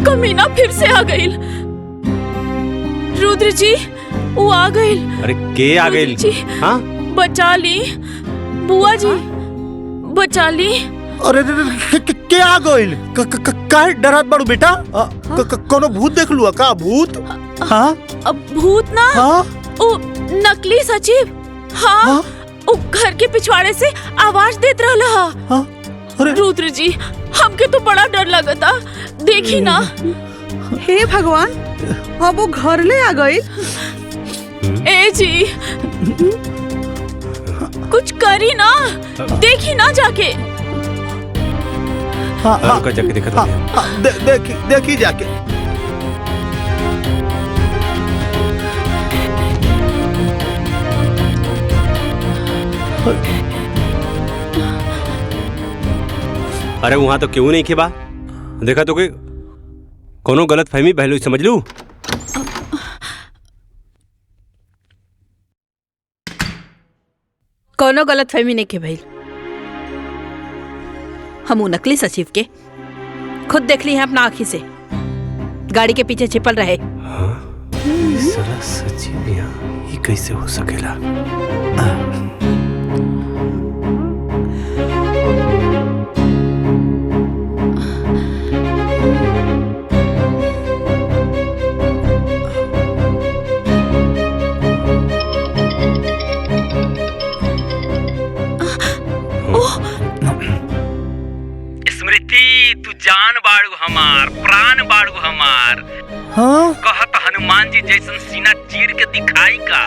कमीना फिर से आ गई। रुद्र जी, वो आ गई। अरे के आ गई? जी, हाँ? बचा ली बुआ जी, बचा ली। अरे के आ गइल? काहे डरत बड़ू बेटा? कोनो भूत देख लुआ का? भूत? हाँ? अब भूत ना, हाँ? वो नकली सचिव। हाँ? वो घर के पिछवाड़े से आवाज देत रहला। हाँ? अरे रुद्र जी, हमके तो बड़ा डर लगता। देखी ना। हे भगवान, अब वो घर ले आ गई। ए जी, कुछ करी ना, देखी ना जाके। हाँ, हाँ, रुका जाके देखा हाँ, हाँ, देखी जाके। अरे वहां तो क्यों नहीं खे बा? देखा तो कोई कोनो गलत फहमी पहलू समझ लू। कोनो गलत फहमी नहीं के भाई। हम वो नकली सचिव के खुद देख ली हैं अपना आँखी से, गाड़ी के पीछे छिपल रहे। हाँ? साला सचिव यहाँ ये कैसे हो सकेला? हाँ कहत हनुमान जी जैसन सीना चीर के दिखाई का।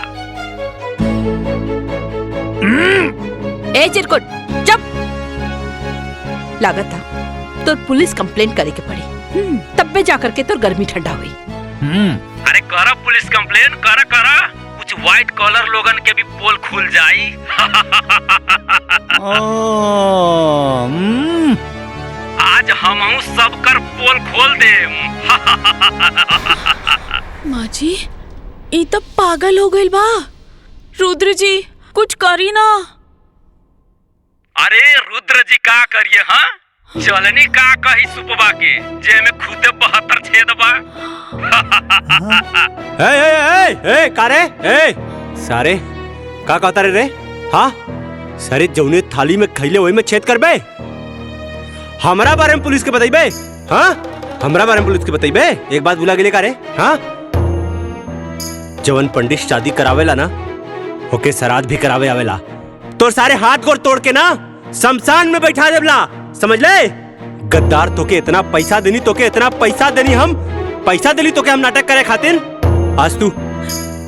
ए चिरकुट चुप। लागत था तो पुलिस कंप्लेंट करे के पड़ी, तब पे जाकर के तो गर्मी ठंडा हुई। अरे करा पुलिस कंप्लेन, करा करा, कुछ व्हाइट कॉलर लोगन के भी पोल खुल जाई। आज हम सब कर पोल खोल दे। माँ जी ई तो पागल हो गइल बा। रुद्र जी कुछ करी ना। अरे रुद्र जी का करिए? हाँ चलनी का कही सुपवा के जे में खुदे 72 छेद बा। ए कारे ए सारे का कहता रे? हाँ सारे जौने थाली में खैले वही में छेद करबे। हमरा बारे में पुलिस के बताइबे? हाँ हमरा बारे में पुलिस के बताइबे? एक बात भुला गेले का रे? हाँ जवन पंडित शादी करावेला ना ओके श्राद्ध भी करावे आवेला। तो सारे हाथ गोड़ तोड़ के ना शमशान में बैठा देवला, समझ ले? गद्दार तोके इतना पैसा देनी, तोके इतना पैसा देनी, हम पैसा देली तोके हम नाटक करे खातिर। आज तू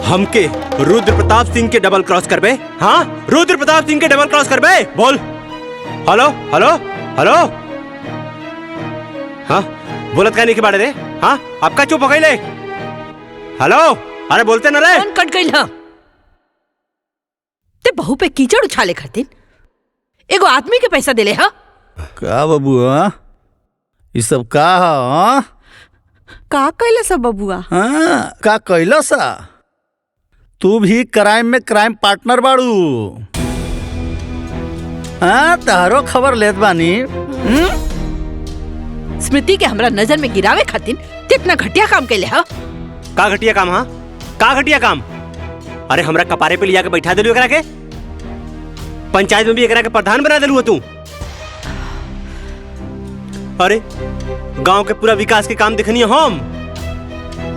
हमके रुद्र प्रताप सिंह के डबल क्रॉस करबे? हाँ रुद्र प्रताप सिंह के डबल क्रॉस करबे? बोल। Hello hello hello. हाँ बोलत कहने के बारे रे? हाँ आपका चुप हो गई ले? हेलो अरे बोलते ना रे। कौन कट गई? हाँ ते बहू पे कीचड़ उछाले खातिर एगो आदमी के पैसा देले? हाँ का बबुआ ये सब का? हाँ का कैला सब बबुआ? हाँ का कैला सा? तू भी क्राइम में क्राइम पार्टनर बाड़ू। हाँ तारो खबर लेत बानी। स्मृति के हमरा नजर में गिरावे खातिर कितना घटिया काम कैले? हाँ का घटिया काम? हाँ का घटिया काम? अरे हमरा कपारे पे लिया के बैठा देलू एकरा के, पंचायत में भी एकरा के प्रधान बना देलू तू। अरे गांव के पूरा विकास के काम देखनी हम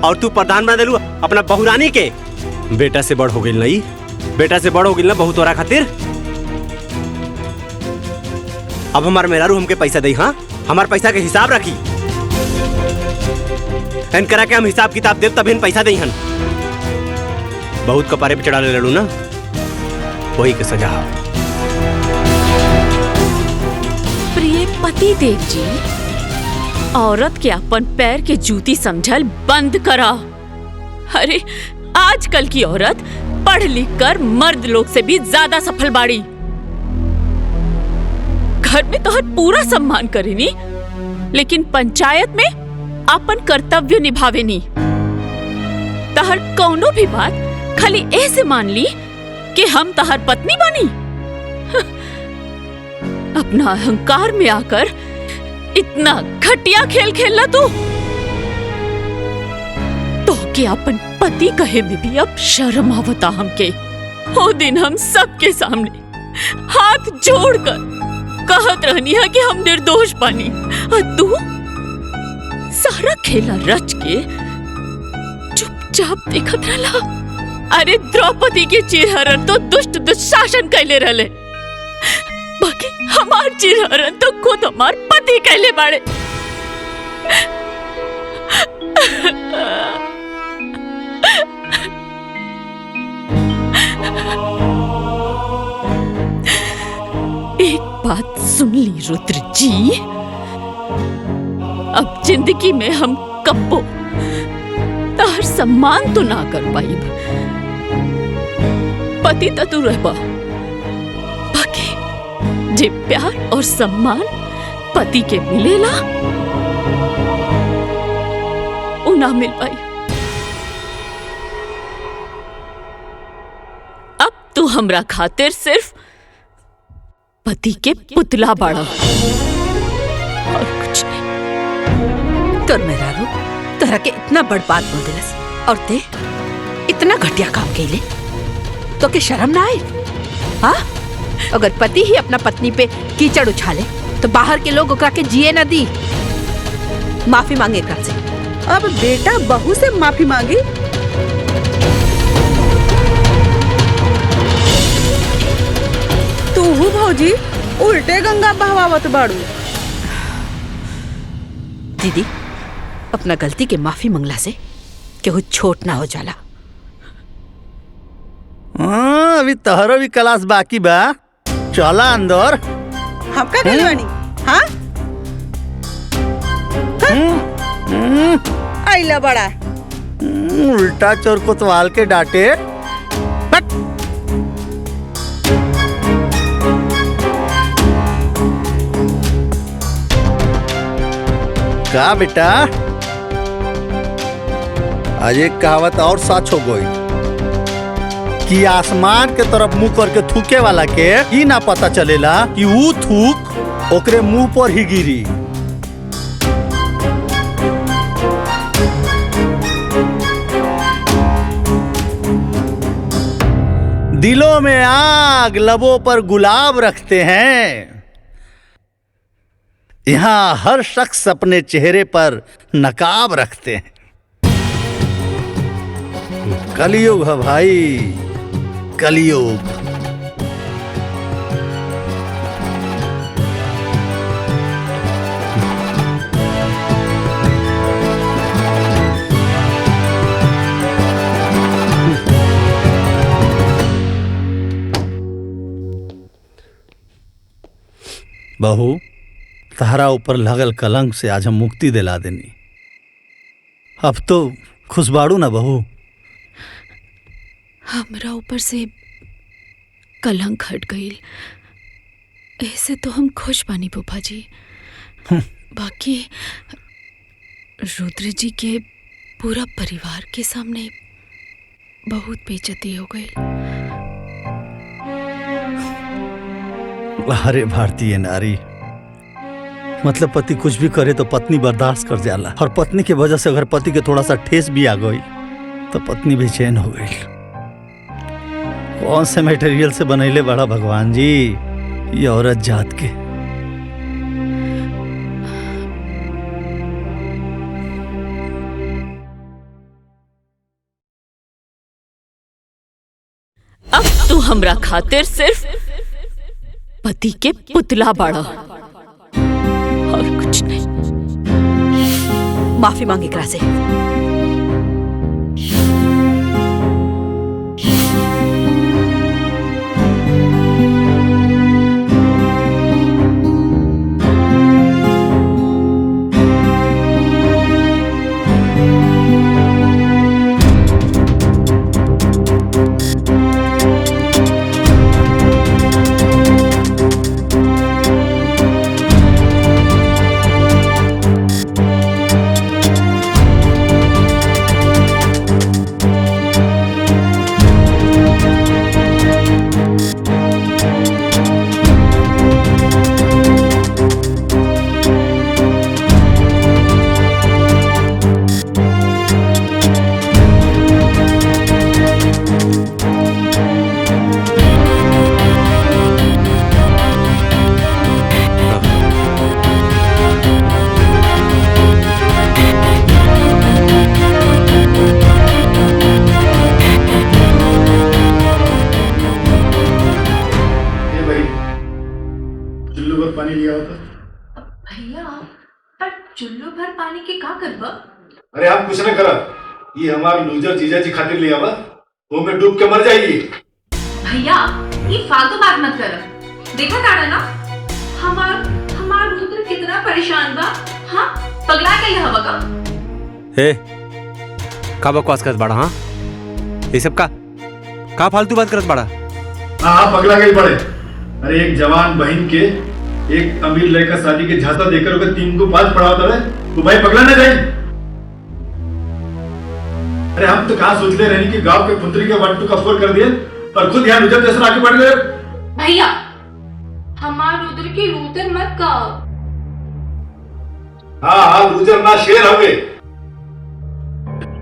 और तू प्रधान बना देलू अपना बहुरानी के। बेटा से बड़ हो गई नहीं, बेटा से बड़ हो गई ना बहुत तोरा खातिर। अब हमार मेहरारू हमके पैसा दे। हाँ हमार पैसा के हिसाब रखी, इन करा के हम हिसाब किताब देव तब इन पैसा दे। हन बहुत कपारे पे चढ़ा ले लड़ू ना, वही के सजा। प्रिय पति देव जी, औरत के अपन पैर के जूती समझल बंद करा। अरे आजकल की औरत पढ़ लिख कर मर्द लोग से भी ज्यादा सफल बाड़ी। घर में तो हर पूरा सम्मान करेनी, लेकिन पंचायत में अपन कर्तव्य निभावेनी। तहर कौनो भी बात खाली ऐसे मान ली कि हम तहर पत्नी बनी। अपना अहंकार में आकर इतना घटिया खेल खेलना तू तो कि अपन पति कहे में भी अब शर्म आवता हमके। वो दिन हम सबके सामने हाथ जोड़कर कहत रहनी है कि हम निर्दोष बानी, और तू सारा खेला रच के चुपचाप देखत रहला। अरे द्रौपदी के चिरहरण तो दुष्ट दुशासन कैले रहले, बाकी हमार चिरहरण तो खुद हमार पति कैले बाड़े। एक बात सुन ली रुद्र जी, अब जिंदगी में हम कब्बो तार सम्मान तो ना कर पाई। पति तो तू रहबा, बाकी जे प्यार और सम्मान पति के मिलेला वो ना मिल पाई। अब तू हमरा खातिर सिर्फ पति के पुतला बाड़ा और कुछ नहीं। तोर मेहरारू तोहरा के इतना बड़ बात बोल दिलस और ते इतना घटिया काम कैले तो के शर्म ना आए? हाँ अगर पति ही अपना पत्नी पे कीचड़ उछाले तो बाहर के लोग ओकरा के जिए न दी। माफी मांगे कर से। अब बेटा बहू से माफी मांगी? तू भौजी उल्टे गंगा बहवावत बाड़ू। दीदी अपना गलती के माफी मंगला से केहू छोट ना हो जाला। हाँ, अभी तहरो भी क्लास बाकी बा। चला अंदर। हम का गइल बानी? हाँ आइला बड़ा उल्टा चोर कोतवाल के डांटे। हट। का बेटा, आज एक कहावत और सच हो गई कि आसमान के तरफ मुंह करके थूके वाला के ई ना पता चलेला कि ऊ थूक ओकरे मुंह पर ही गिरी। दिलों में आग, लबों पर गुलाब रखते हैं। यहाँ हर शख्स अपने चेहरे पर नकाब रखते हैं। कलयुग है भाई, कलयुग। बहू, तहरा ऊपर लगल कलंक से आज हम मुक्ति दिला देनी। अब तो खुशबाड़ू ना बहू। हमरा ऊपर से कलंक हट गई, ऐसे तो हम खुश बानी फूफा जी। बाकी रुद्र जी के पूरा परिवार के सामने बहुत बेइज्जती हो गई। अरे भारतीय नारी, मतलब पति कुछ भी करे तो पत्नी बर्दाश्त कर जाला, और पत्नी की वजह से अगर पति के थोड़ा सा ठेस भी आ गई तो पत्नी बेचैन हो गई। कौन से मटेरियल से बनैले बड़ा भगवान जी ये औरत जात के। अब तू हमरा खातिर सिर्फ पति के पुतला बाड़ा और कुछ नहीं। माफी मांगे एकरा से। पानी लिया होता भैया, पर चुल्लू भर पानी के का करबा? अरे हम कुछ न करा, ये हमार लूजर जीजा जी खातिर लिया हुआ, वो में डूब के मर जाएगी। भैया ये फालतू बात मत कर। देखा ताड़ा ना हमार रुद्र कितना परेशान बा। हाँ पगला गई हवा का। हे का बकवास करत बाड़ा? हाँ ये सब का फालतू बात करत बाड़ा? हाँ पगला गई बड़े। अरे एक जवान बहन के एक अमीर लड़का शादी के झांसा देकर उसे 3 को 5 पढ़ाता है, तो भाई पगला ना जाए। अरे हम तो कहाँ सोचते रहे कि गांव के पुत्री के 1 2 का 4 कर दिए और खुद यहाँ रुद्र जैसा आगे बढ़ गए। भैया हमार रुद्र की लूतर मत कहो। हाँ रुद्र ना शेर हो गए,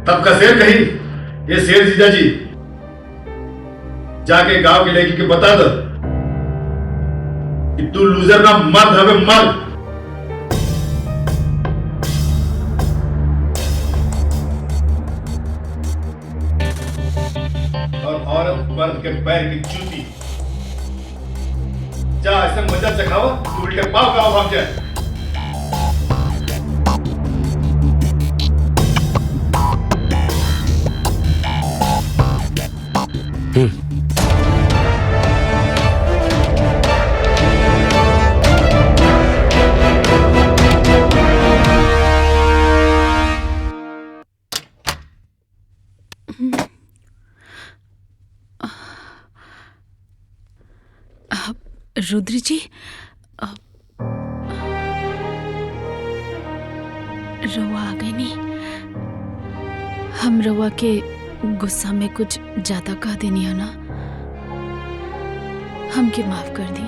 तब का शेर कही। ये शेर जीजा जी जाके गांव के लड़की के बता दो कि तू लूजर ना मर्द हवे, मर्द। और औरत मर्द के पैर की जूती। जा ऐसे मजा चखाओ तू उल्टे पाव का भाग जाए। रुद्र जी, रवा आ गई नहीं। हम रवा के गुस्सा में कुछ ज्यादा कह देनी है ना, हमके माफ कर दी।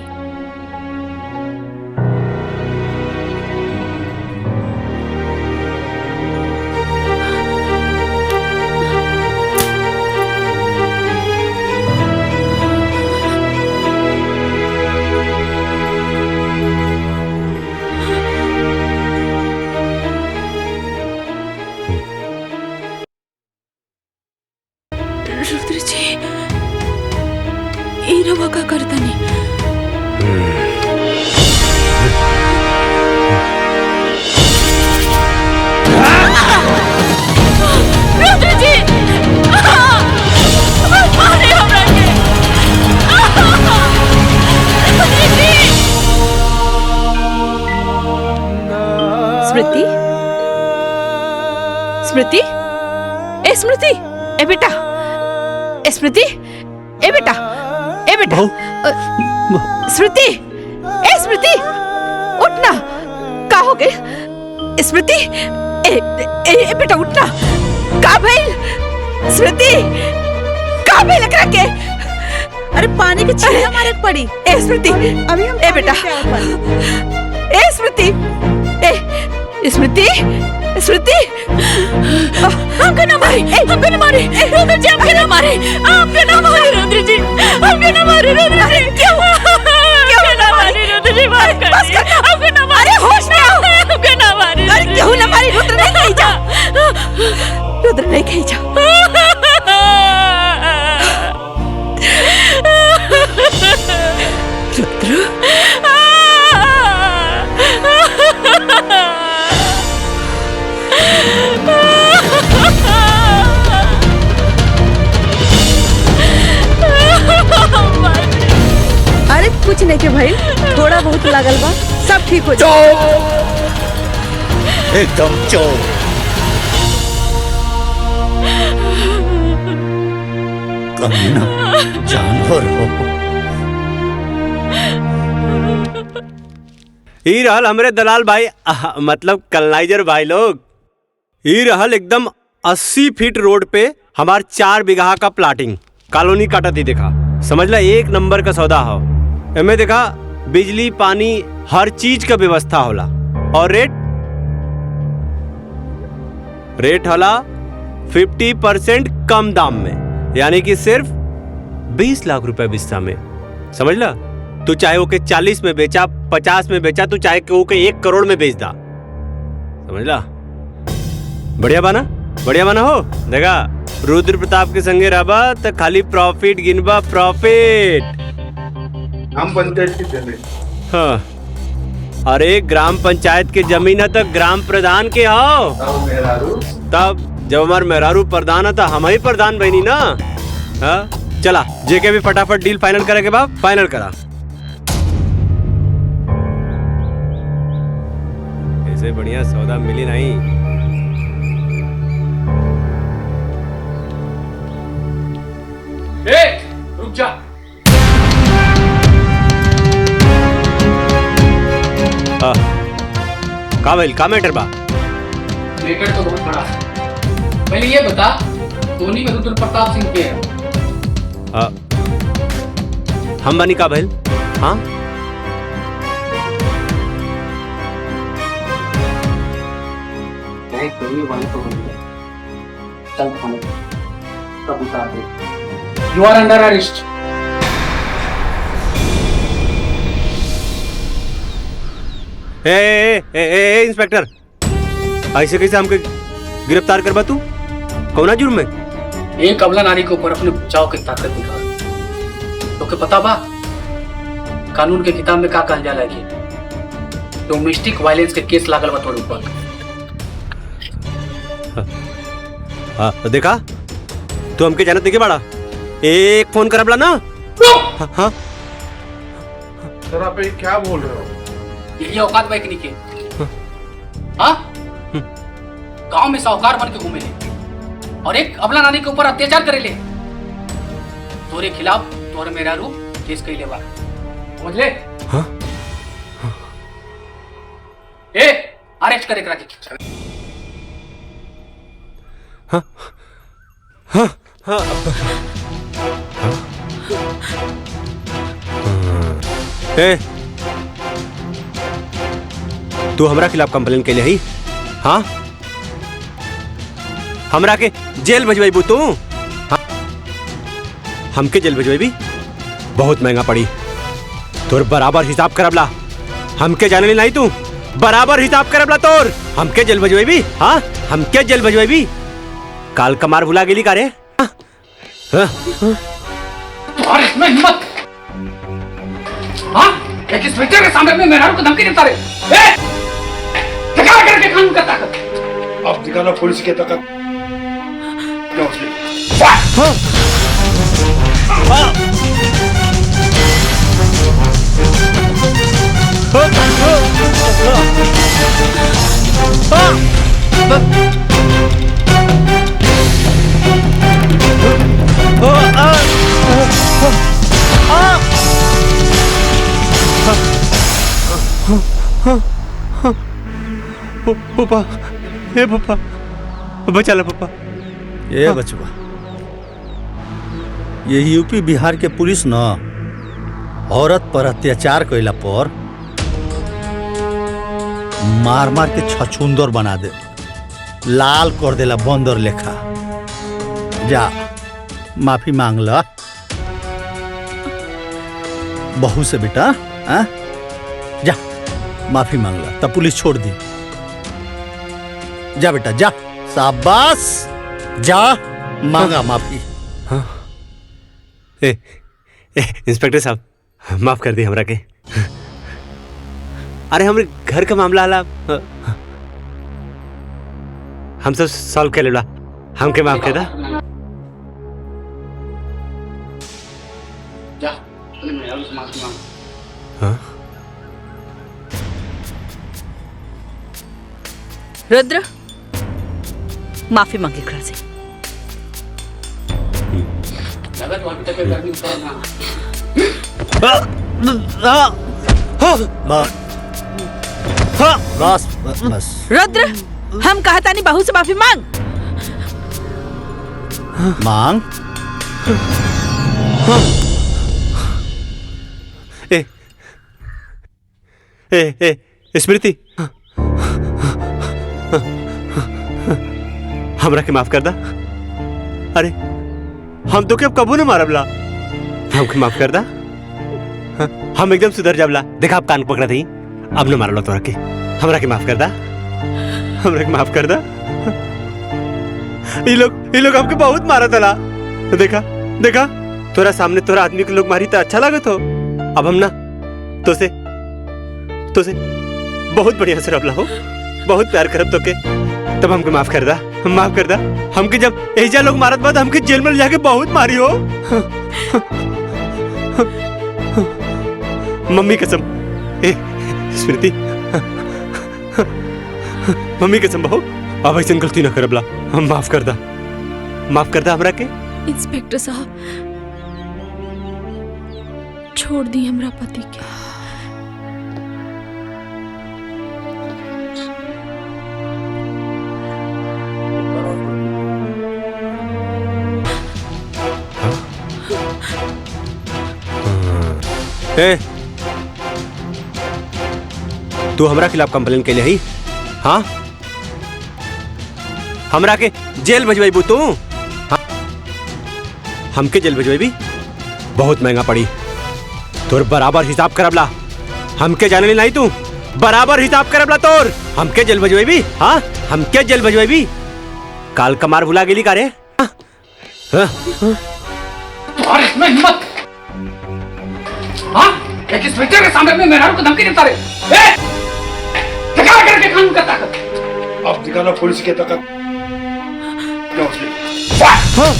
रुद्र जी, ई रवा का करता नहीं। रुद्र जी, मारे हमरा के। स्मृति, स्मृति, ए स्मृति, ए बेटा, ए स्मृति, ए बेटा, ए बेटा, स्मृति, ए स्मृति, उठना। का हो गए स्मृति? ए बेटा उठना। का भइल स्मृति? का भइल एकरा के? अरे पानी के छींटे मारे के पड़ी। ए स्मृति, अभी हम ए बेटा, ए स्मृति, ए स्मृति, स्मृति, हमको ना मारे, हमको ना मारे, रुद्र जी हमको ना मारे, हमको ना मारे रुद्र जी, हमको ना मारे रुद्र जी। क्यों ना मारे रुद्र जी? माफ कर दे, हमको ना मारे। होश में आओ। हमको ना मारे। अरे क्यों ना मारी? रुद्र नहीं कहीं जा, रुद्र नहीं कहीं जा। रुद्र, अरे कुछ नहीं के भाई, थोड़ा बहुत लागल बा, सब ठीक हो जाए। एकदम चोर। कमीना जानवर हो। ई रहल हमरे दलाल भाई, मतलब कलनाइजर भाई लोग। ई रहल एकदम 80 फीट रोड पे हमार 4 बीघा का प्लाटिंग कॉलोनी काटा थी। देखा, समझ ला, एक नंबर का सौदा हो। एमे देखा, बिजली पानी हर चीज का व्यवस्था होला। और रेट होला 50% कम दाम में, यानी कि सिर्फ 20 लाख रुपए बिस्सा में। समझ ला, तू चाहे ओके 40 में बेचा, 50 में बेचा, तू चाहे ओके 1 करोड़ में बेच दा। समझ ला, बढ़िया बाना, बढ़िया बाना हो। देखा, रुद्र प्रताप के संगे रहबा तो खाली प्रॉफिट गिनबा, प्रॉफिट। हम पंचायत की चले। हाँ, अरे ग्राम पंचायत के जमीन है तो ग्राम प्रधान के हो। तब जब हमार मेहरारू प्रधान है तो हम ही प्रधान बनी ना। हाँ, चला जेके भी फटाफट डील फाइनल करे के बाद फाइनल करा। ऐसे बढ़िया सौदा मिली नहीं। रुक जा। का भइल, का मैटर बा? मैटर तो बहुत बड़ा है। पहले ये बता, धोनी में रुद्र प्रताप सिंह के है? हम बनी का भइल? हाँ, चल थाने तब उतार दे। You are under arrest. Inspector, ऐसे कैसे हमके गिरफ्तार करबा तू? कौना जुर्म में? एक अबला नारी के ऊपर अपने बचाव की ताकत दिखा। तो के पता बा कानून के किताब में का कहल जाला है कि डोमेस्टिक वायलेंस के केस लागल बा तोड़ ऊपर। देखा, तू हमके जानत नहीं के बाड़ा। एक फोन करबला ना। रुक! हाँ सर आप ये क्या बोल रहे हो? यही औकात बैकनी के। हाँ? गांव में साहूकार बन के घूमेले और एक अबला नानी के ऊपर अत्याचार करेले। तोरे खिलाफ तोर मेरा रूप केस कैले बा, समझ ले? हाँ ए, अरेस्ट करे करा के। हाँ हाँ हाँ ए, तू हमरा खिलाफ कंप्लेन के लिए ही? हाँ हमरा के जेल भेजबू तू? हाँ? हमके जेल भेजबी बहुत महंगा पड़ी। तोर बराबर हिसाब करबला, हमके जाने नहीं तू बराबर हिसाब करबला तोर। हमके जेल भेजबी? हाँ हमके जेल भेजबी? काल कमार भुला गेली का रे? और इसमें हिम्मत? हाँ? एक इंस्पेक्टर के सामने में मेहरारू को धमकी देता रहे। ए! दिखा करके कानून का ताकत। अब दिखाना पुलिस की ताकत। पापा, हे पापा, बचा ला पापा। ए बचवा, ये यूपी बिहार के पुलिस न औरत पर अत्याचार कैला पर मार मार के छछुंदर बना दे, लाल कर देला बंदर लेखा। जा माफी मांग ला बहू से बेटा। हाँ? जा माफी मांग ला तब पुलिस छोड़ दी। जा बेटा जा, शाबाश, जा मांगा माफी। हाँ इंस्पेक्टर साहब माफ कर दी हमरा के। अरे हमरे घर का मामला आला हम सब सॉल्व कर लेला, हमके माफ कर दा। जा, चल मेहरारू से माफी मांग। हाँ? रुद्र माफी मांग एकरा से। लगा तो अभी तक गर्मी उतर ना। बस बस। रुद्र हम कहता नहीं बहू से माफी मांग। मांग। स्मृति हमरा के माफ कर दा। अरे हम तो के अब कबू न मारबला, हमके माफ कर दा। हम एकदम सुधर जाबला। देखा आप कान पकड़ा थी, अब न मारलो तोरा के। हमरा के माफ कर दा, हमरा के माफ कर दा। ये लोग हमके बहुत मारा तला। देखा देखा तोरा सामने तोरा आदमी के लोग मारी तो अच्छा लागत हो। अब हम ना तो से बहुत बढ़िया से रबला हो, बहुत प्यार करब तो के। तब हमके माफ कर दा, माफ कर दा। हमके जब एजा लोग मारत बाद हमके जेल में जाके बहुत मारी हो। मम्मी कसम, स्मृति मम्मी कसम बहू, अब ऐसे गलती न करबला। हम माफ कर दा, माफ कर दा हमरा के। इंस्पेक्टर साहब छोड़ दी हमरा पति के। तू हमरा खिलाफ कंप्लेन के लिए ही? हाँ हमरा के जेल भेजबू तू? हाँ? हमके जेल भेजबी बहुत महंगा पड़ी। तोर बराबर हिसाब करबला, हमके जाने नहीं तू बराबर हिसाब करबला तोर। हमके जेल भेजबी? हाँ हमके जेल भेजबी? काल कमार भुला गेली का रे? और इसमें हिम्मत? हाँ? एक इंस्पेक्टर के सामने में मेहरारू को धमकी देता रहे। ए! दिखा करके कानून का ताकत। अब दिखाना पुलिस की ताकत। हाँ?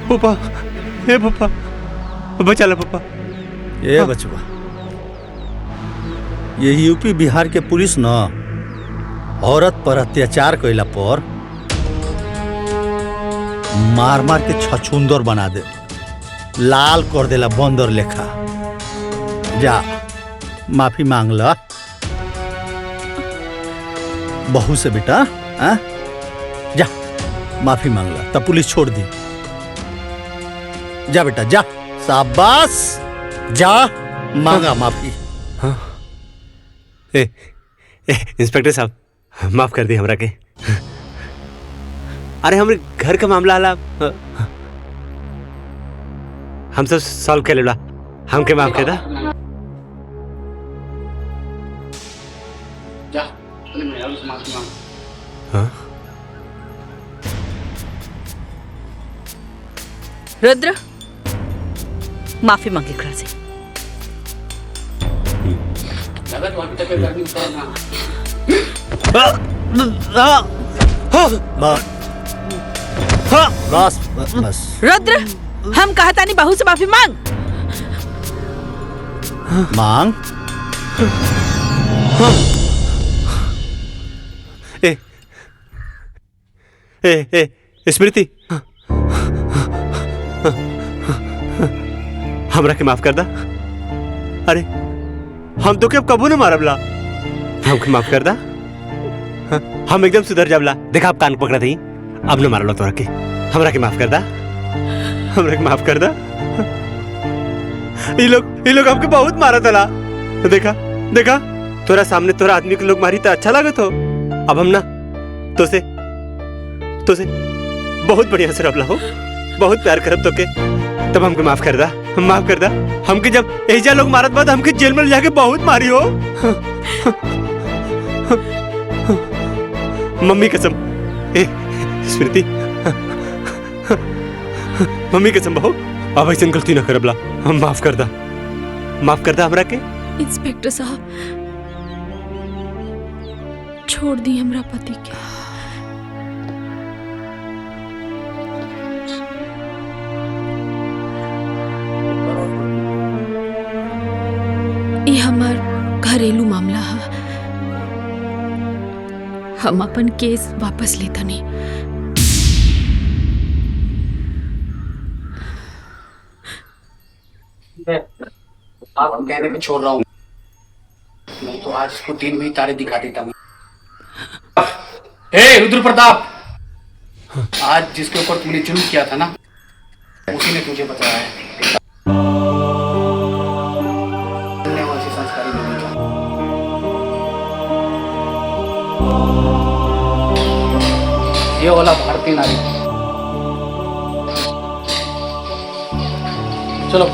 पापा, हे पापा, बचा ला पापा। ए बचवा, ये यूपी बिहार के पुलिस न औरत पर अत्याचार कैला पर मार मार के छछुंदर बना दे, लाल कर देला बंदर लेखा। जा माफी मांग ला बहू से बेटा। आ? जा माफी मांग ला, तब पुलिस छोड़ दी। जा बेटा जा, शाबाश, जा मांगा माफी। हाँ। इंस्पेक्टर साहब, माफ कर दी हमरा के। अरे हमरे घर का मामला आला, हम सब सॉल्व कर लेला, हमके माफ कर दा। जा माफी मांग। हाँ? रुद्र, माफी मांग एकरा से। लगा तो अभी तक गर्मी उतर ना। बस बस। रुद्र, हम कहता नहीं बहू से माफी मांग। मांग। स्मृति, हमरा के माफ कर दा। अरे हम तो के अब कबू न मारबला, हमके माफ कर दा। हम एकदम सुधर जाबला। देखा आप कान पकड़ा थी, अब न मारलो तोरा के। हमरा के माफ कर दा, हमरा के माफ कर दा। ये लोग हमके बहुत मारा तला। देखा देखा, तोरा सामने तोरा आदमी के लोग मारी तो अच्छा लागत हो। अब हम ना तो से बहुत बढ़िया से रबला हो, बहुत प्यार करब तो के। तब हमके माफ कर दा, माफ कर दा। हमके जब एजा लोग मारत बाद हमके जेल में जाके बहुत मारी हो। मम्मी कसम, स्मृति, मम्मी कसम बहू, अब ऐसे गलती न करबला। हम माफ कर दा, माफ कर दा हमरा के। इंस्पेक्टर साहब, छोड़ दी हमरा पति के। ये हमार घरेलू मामला है, हम अपन केस वापस लेता नहीं। आप कहने पे छोड़ रहा हूँ, नहीं तो आज इसको दिन में ही तारे दिखा देता हूँ। हे रुद्र प्रताप, आज जिसके ऊपर तूने जुल्म किया था ना, उसी ने तुझे बताया है। संस्कारी नहीं था। ये वाला भारतीय नारी। चलो